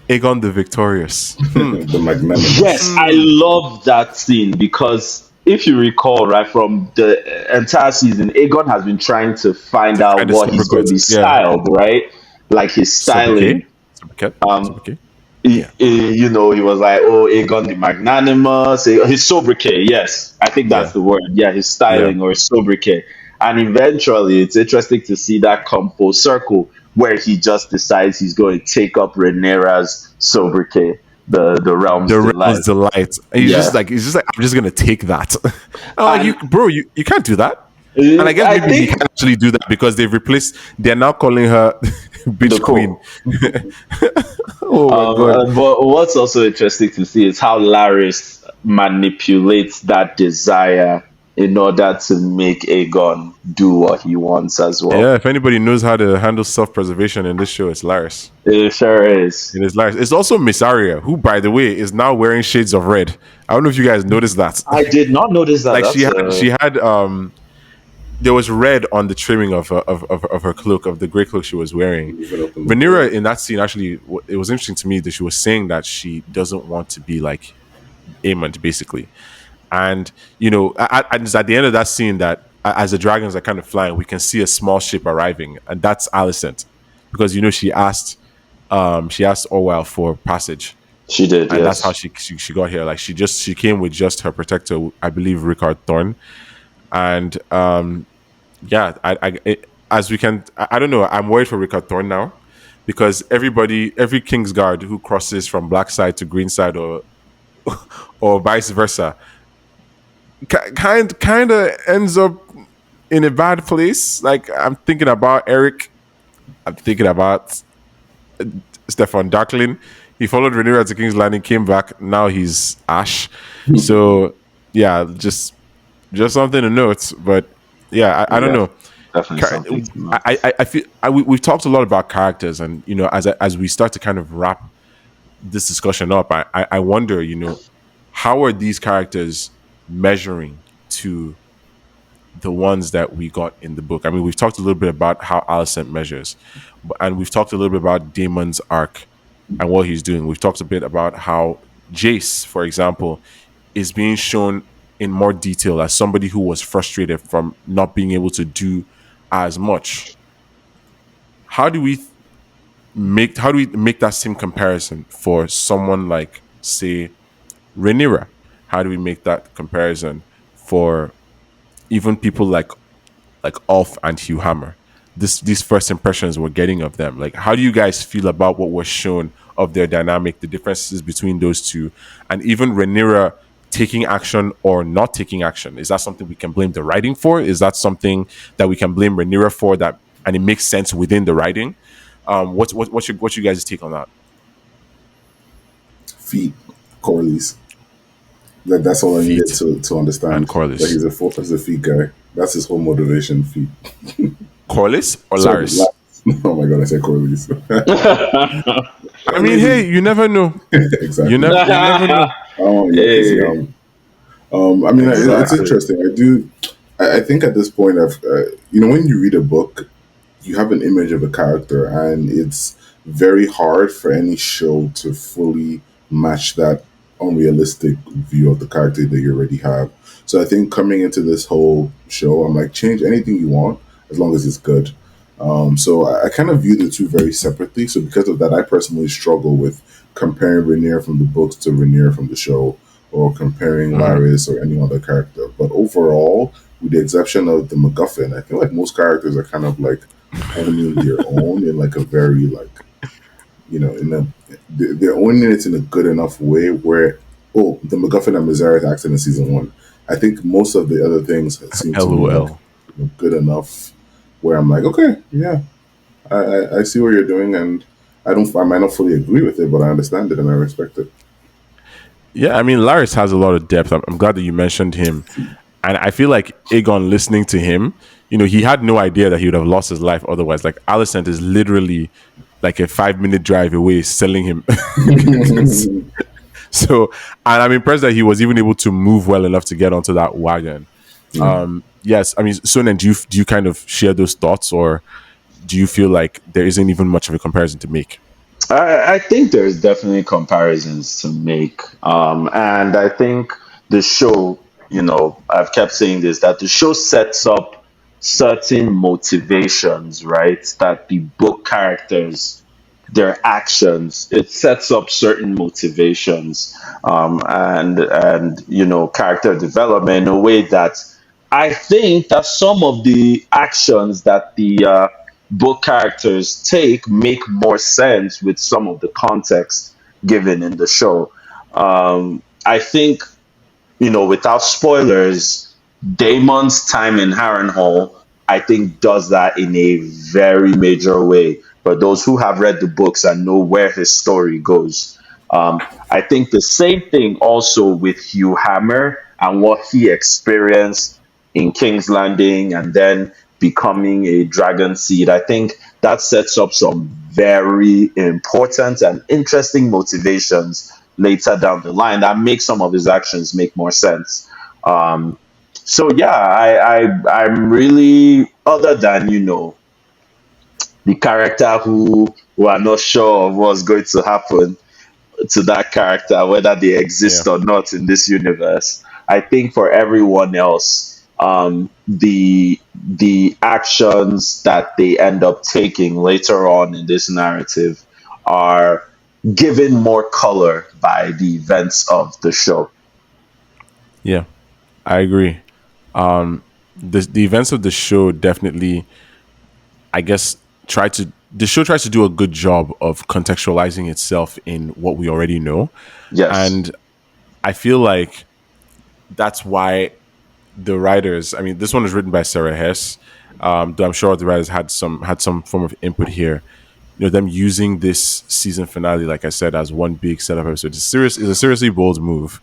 Aegon the Victorious. The magnanimous. Yes, I love that scene because if you recall, right, from the entire season, Aegon has been trying to find out Kinda what he's going to be styled, right? Like his styling. Sobriquet. You know, he was like, "Oh, Aegon the Magnanimous." His sobriquet, yes, I think that's Yeah. the word. Yeah, his styling or his sobriquet. And eventually, it's interesting to see that come full circle, where he just decides he's going to take up Rhaenyra's sobriquet, the Realm's The Delight. Realm's Delight. And he's just like, I'm just gonna take that. I'm like, bro, you can't do that. And I guess maybe he can actually do that because they're now calling her bitch queen. Oh my god. But what's also interesting to see is how Laris manipulates that desire in order to make Aegon do what he wants as well. Yeah, if anybody knows how to handle self-preservation in this show, it's Laris. It sure is. It is Laris. It's also Miss Arya, who, by the way, is now wearing shades of red. I don't know if you guys noticed that. I did not notice that. Like she had there was red on the trimming of her cloak, of the grey cloak she was wearing. Rhaenyra in that scene, actually, it was interesting to me that she was saying that she doesn't want to be like Daemon, basically. And, you know, it's at the end of that scene that as the dragons are kind of flying, we can see a small ship arriving, and that's Alicent. Because, you know, she asked Orwell for passage. She did, and yes. That's how she got here. Like, she came with just her protector, I believe, Rickard Thorne. And, yeah, I don't know. I'm worried for Rickard Thorne now because every Kingsguard who crosses from black side to green side or vice versa kind of ends up in a bad place. Like, I'm thinking about Eric. I'm thinking about Stefan Darklin. He followed Rhaenyra to King's Landing, came back. Now he's Ash. So, yeah, just something to note. But yeah, I don't know. Definitely something. I feel we've talked a lot about characters, and you know, as we start to kind of wrap this discussion up, I wonder, you know, how are these characters measuring to the ones that we got in the book? I mean, we've talked a little bit about how Alicent measures, and we've talked a little bit about Daemon's arc and what he's doing. We've talked a bit about how Jace, for example, is being shown in more detail as somebody who was frustrated from not being able to do as much. How do we make that same comparison for someone like, say, Rhaenyra? How do we make that comparison for even people like Ulf and Hugh Hammer? These first impressions we're getting of them. Like, how do you guys feel about what was shown of their dynamic, the differences between those two, and even Rhaenyra taking action or not taking action? Is that something we can blame the writing for? Is that something that we can blame Rhaenyra for, that and it makes sense within the writing? What's your guys' take on that? Feet, Corley's. That's all I needed to understand. And Corlys. That he's a feet guy. That's his whole motivation. Feet. Corlys or Laris? Oh my god, I said Corlys. I mean, hey, you never know. Exactly. You never know. Oh, yeah, I mean, it's interesting. I think at this point, you know, when you read a book, you have an image of a character, and it's very hard for any show to fully match that unrealistic view of the character that you already have. So I think coming into this whole show, I'm like, change anything you want as long as it's good. So I kind of view the two very separately. So because of that, I personally struggle with comparing Rhaenyra from the books to Rhaenyra from the show, or comparing Laris or any other character. But overall, with the exception of the MacGuffin, I feel like most characters are kind of like owning their own in like a very like, you know, they're owning it in a good enough way where, the MacGuffin and Mazareth acted in season 1. I think most of the other things seem to be like, good enough where I'm like, okay, yeah, I see what you're doing, and I might not fully agree with it, but I understand it and I respect it. Yeah, I mean, Laris has a lot of depth. I'm glad that you mentioned him. And I feel like Aegon listening to him, he had no idea that he would have lost his life otherwise. Like Alicent is literally like a 5-minute drive away selling him. So, and I'm impressed that he was even able to move well enough to get onto that wagon. Yes, I mean, Soonen, do you kind of share those thoughts, or do you feel like there isn't even much of a comparison to make? I think there's definitely comparisons to make. And I think the show, I've kept saying this, that the show sets up certain motivations, right? That the book characters, their actions, it sets up certain motivations, and character development in a way that I think that some of the actions that the book characters take make more sense with some of the context given in the show. I think, without spoilers, Daemon's time in Harrenhal, I think, does that in a very major way. For those who have read the books and know where his story goes, I think the same thing also with Hugh Hammer and what he experienced in King's Landing and then becoming a dragon seed. I think that sets up some very important and interesting motivations later down the line that make some of his actions make more sense. So yeah, I'm really, other than the character who are not sure of what's going to happen to that character, whether they Yeah. exist or not in this universe. I think for everyone else, the actions that they end up taking later on in this narrative are given more color by the events of the show. Yeah, I agree. The events of the show definitely, I guess, the show tries to do a good job of contextualizing itself in what we already know. Yes. And I feel like that's why the writers, I mean, this one was written by Sarah Hess, though I'm sure the writers had some form of input here. Them using this season finale, like I said, as one big setup episode. It's a seriously bold move.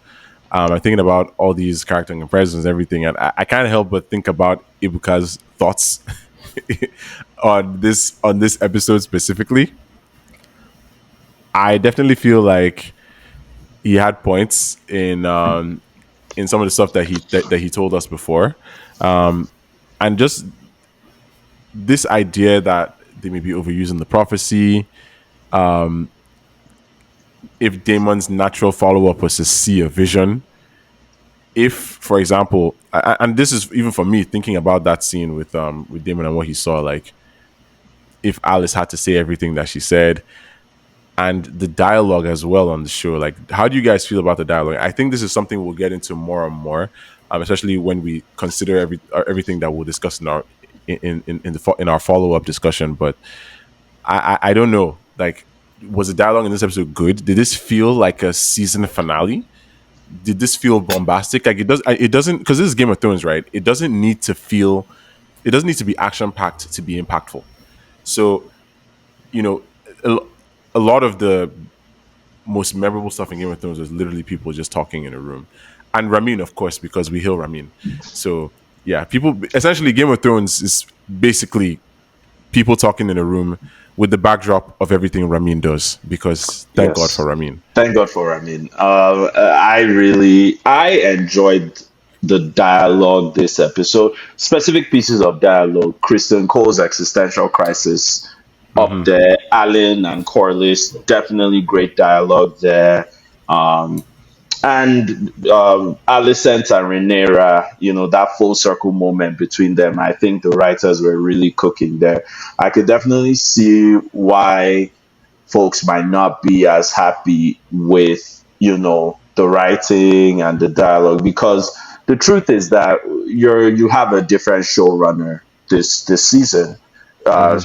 I'm thinking about all these character comparisons and everything, and I can't help but think about Ibuka's thoughts on this episode specifically. I definitely feel like he had points in some of the stuff that he told us before, and just this idea that they may be overusing the prophecy. If Damon's natural follow up was to see a vision, if, for example, and this is even for me thinking about that scene with Damon and what he saw, like if Alice had to say everything that she said, and the dialogue as well on the show. Like, how do you guys feel about the dialogue? I think this is something we'll get into more and more, especially when we consider everything that we'll discuss in our follow up discussion. But I don't know. Like, was the dialogue in this episode good? Did this feel like a season finale? Did this feel bombastic? Like, it does. It doesn't, because this is Game of Thrones, right? It doesn't need to feel. It doesn't need to be action packed to be impactful. So, you know, a lot of the most memorable stuff in Game of Thrones was literally people just talking in a room, and Ramin, of course, because we hail Ramin. So yeah, people, essentially, Game of Thrones is basically people talking in a room with the backdrop of everything Ramin does. Because thank God for Yes. Ramin. Thank God for Ramin. I enjoyed the dialogue this episode. Specific pieces of dialogue. Criston Cole's existential crisis up there. Alan and Corliss, definitely great dialogue there. Um, and Alicent and Rhaenyra, that full circle moment between them. I think the writers were really cooking there. I could definitely see why folks might not be as happy with the writing and the dialogue, because the truth is that you have a different showrunner this season.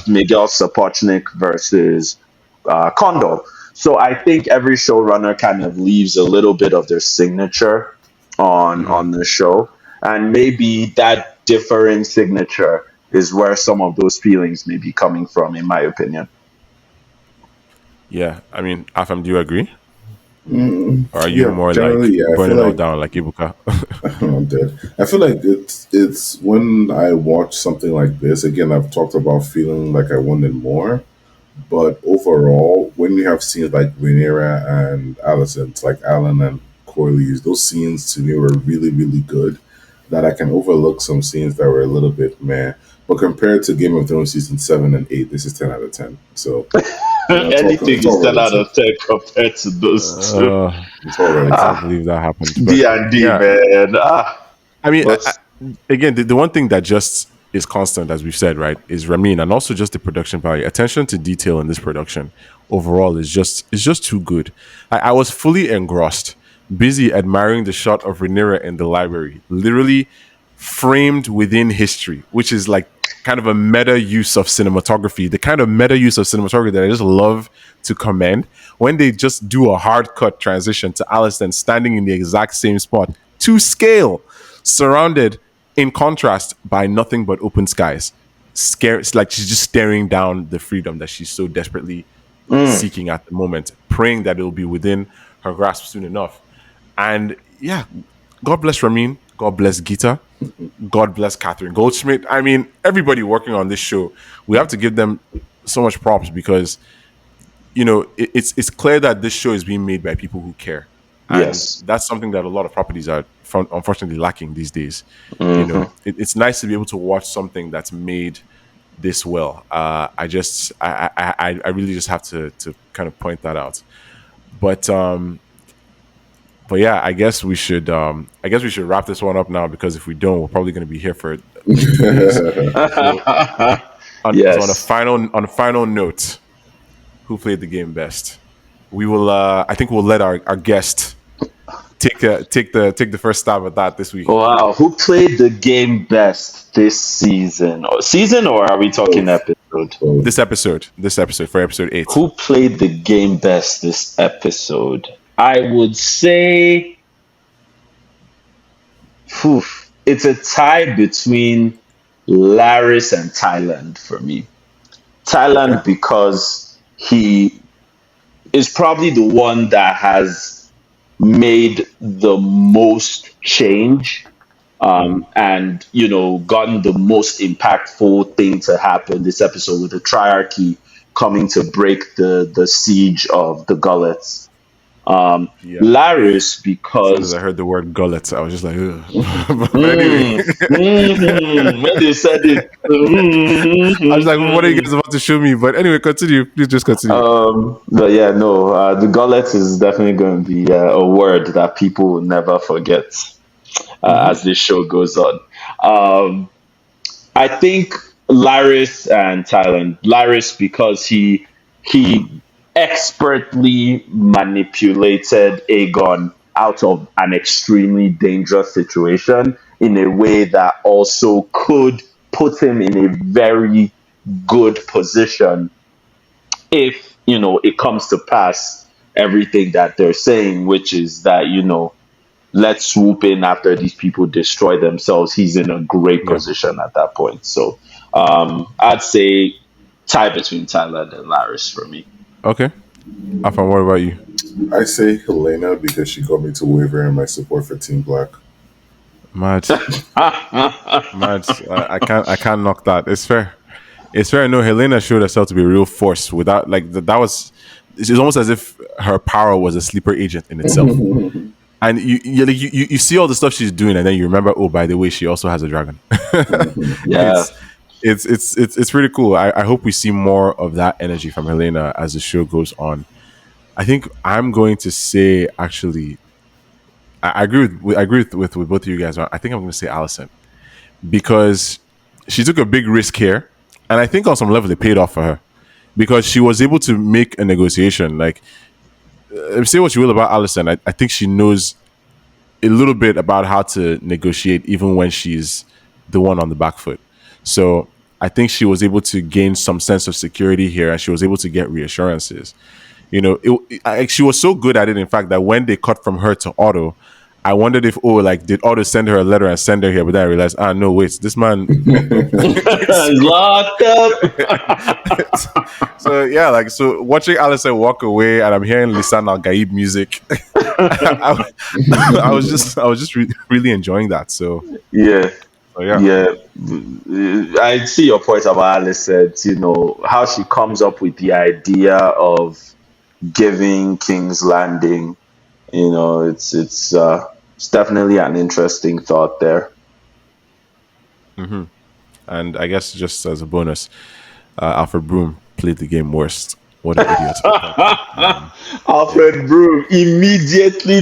Miguel Sapochnik versus Condor. So I think every showrunner kind of leaves a little bit of their signature on the show, and maybe that differing signature is where some of those feelings may be coming from, in my opinion. Yeah, I mean, Afam, do you agree? Or are you Yeah, more like generally, yeah. I feel burning all like down like Ibuka? I'm dead. I feel like it's when I watch something like this again. I've talked about feeling like I wanted more, but overall, when you have scenes like Rhaenyra and Alicent, like Alan and Corlys, those scenes to me were really, really good. That I can overlook some scenes that were a little bit meh. But compared to Game of Thrones season 7 and 8, this is 10 out of 10. So Anything it's is all 10 out relative. of 10 compared to those two. It's all I relative. can't Ah, believe that happened. But D&D, yeah, man. I mean, But again, the one thing that just is constant, as we've said, right, is Ramin, and also just the production value. Attention to detail in this production overall is just too good. I was fully engrossed, busy admiring the shot of Rhaenyra in the library, literally framed within history, which is like kind of a meta use of cinematography, the kind of meta use of cinematography that I just love to commend when they just do a hard cut transition to Alicent standing in the exact same spot to scale, surrounded in contrast by nothing but open skies. It's like she's just staring down the freedom that she's so desperately seeking at the moment, praying that it'll be within her grasp soon enough. And yeah, God bless Ramin. God bless Gita. God bless Catherine Goldschmidt. I mean, everybody working on this show, we have to give them so much props because it's clear that this show is being made by people who care, and yes. that's something that a lot of properties are unfortunately lacking these days. Hmm. It's nice to be able to watch something that's made this well. I really just have to kind of point that out. But yeah, I guess we should wrap this one up now because if we don't, we're probably going to be here for days. So Yes. on a final note, who played the game best? We will. I think we'll let our guest take the first stab at that this week. Wow. Who played the game best this season? Or are we talking Both. episode? Both. This episode for episode 8. Who played the game best this episode? I would say phew, it's a tie between Laris and Thailand for me. Okay. Thailand because he is probably the one that has made the most change and gotten the most impactful thing to happen this episode with the triarchy coming to break the siege of the gullets. Yeah. Laris As soon as I because heard the word gullet, I was just like, ugh. But anyway, when they said it, I was like, what are you guys about to show me? But anyway, continue. Please just continue. but yeah, no, the gullet is definitely going to be a word that people will never forget as this show goes on. Um, I think Laris and Thailand. Laris because he expertly manipulated Aegon out of an extremely dangerous situation in a way that also could put him in a very good position if it comes to pass everything that they're saying, which is that let's swoop in after these people destroy themselves. He's in a great Yeah. position at that point. So I'd say tie between Thailand and Laris for me. Okay. Afam, what about you? I say Helaena because she got me to waver in my support for Team Black. Mad. Mad. I can't knock that. It's fair. It's fair. No, Helaena showed herself to be a real force without like that was it's almost as if her power was a sleeper agent in itself. And you see all the stuff she's doing, and then you remember, oh, by the way, she also has a dragon. Yeah. it's it's pretty cool. I hope we see more of that energy from Helaena as the show goes on. I think I'm going to say actually, I agree with both of you guys. I think I'm going to say Allison because she took a big risk here, and I think on some level it paid off for her because she was able to make a negotiation. Like, say what you will about Allison, I think she knows a little bit about how to negotiate even when she's the one on the back foot. So I think she was able to gain some sense of security here, and she was able to get reassurances. She was so good at it, in fact, that when they cut from her to Otto, I wondered if did Otto send her a letter and send her here, but then I realized no, wait, this man Locked up. So yeah, so watching Alicent walk away and I'm hearing Lisan Al Gaib music, I was just really enjoying that. So Yeah. yeah. Yeah, I see your point about Alicent, how she comes up with the idea of giving King's Landing. It's definitely an interesting thought there. And I guess just as a bonus, Alfred Broom played the game worst. What an idiot! Alfred Broom immediately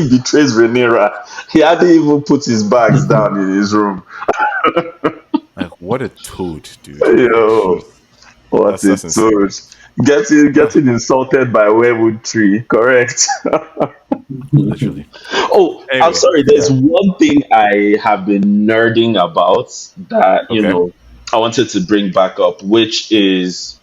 betrays Rhaenyra. He hadn't even put his bags down in his room. Like, what a toad, dude! Yo, what That's a toad! Getting insulted by a werewood tree, correct? Literally. Oh, Anyway, I'm sorry. There's one thing I have been nerding about that Okay. I wanted to bring back up, which is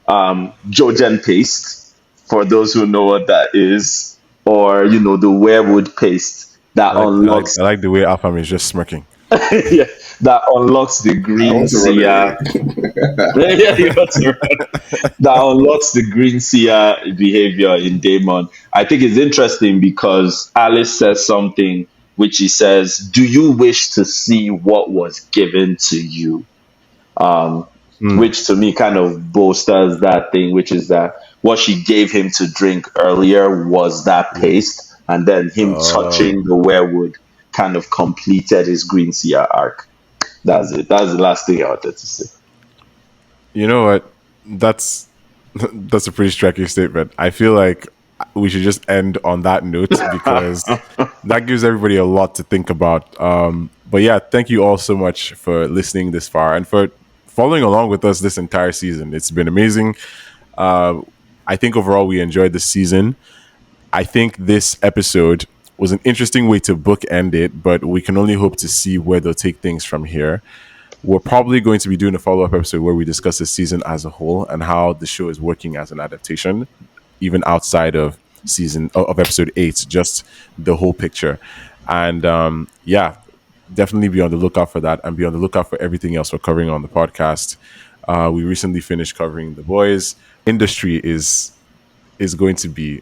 Jojen paste. For those who know what that is, or the werewood paste that unlocks, I like the way Afam is just smirking. yeah, that unlocks the I green want to run seer. away. Yeah, you got to run. That unlocks the green seer behavior in Daemon. I think it's interesting because Alice says something which he says, "Do you wish to see what was given to you?" Which to me kind of bolsters that thing, which is that what she gave him to drink earlier was that paste, and then him touching the werewood kind of completed his green seer arc. That's it. That's the last thing I wanted to say. You know what? That's a pretty striking statement. I feel like we should just end on that note because that gives everybody a lot to think about. But yeah, thank you all so much for listening this far and for following along with us this entire season. It's been amazing. I think overall we enjoyed the season. I think this episode was an interesting way to bookend it, but we can only hope to see where they'll take things from here. We're probably going to be doing a follow-up episode where we discuss the season as a whole and how the show is working as an adaptation, even outside of episode 8, just the whole picture. And definitely be on the lookout for that and be on the lookout for everything else we're covering on the podcast. We recently finished covering The Boys. Industry is going to be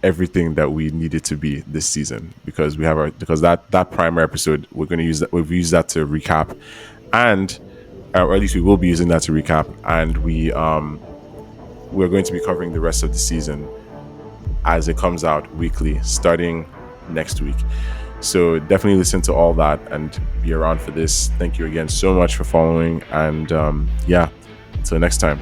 everything that we needed to be this season because that primer episode we've used that to recap, and or at least we will be using that to recap, and we're going to be covering the rest of the season as it comes out weekly starting next week. So definitely listen to all that and be around for this. Thank you again so much for following, and until next time.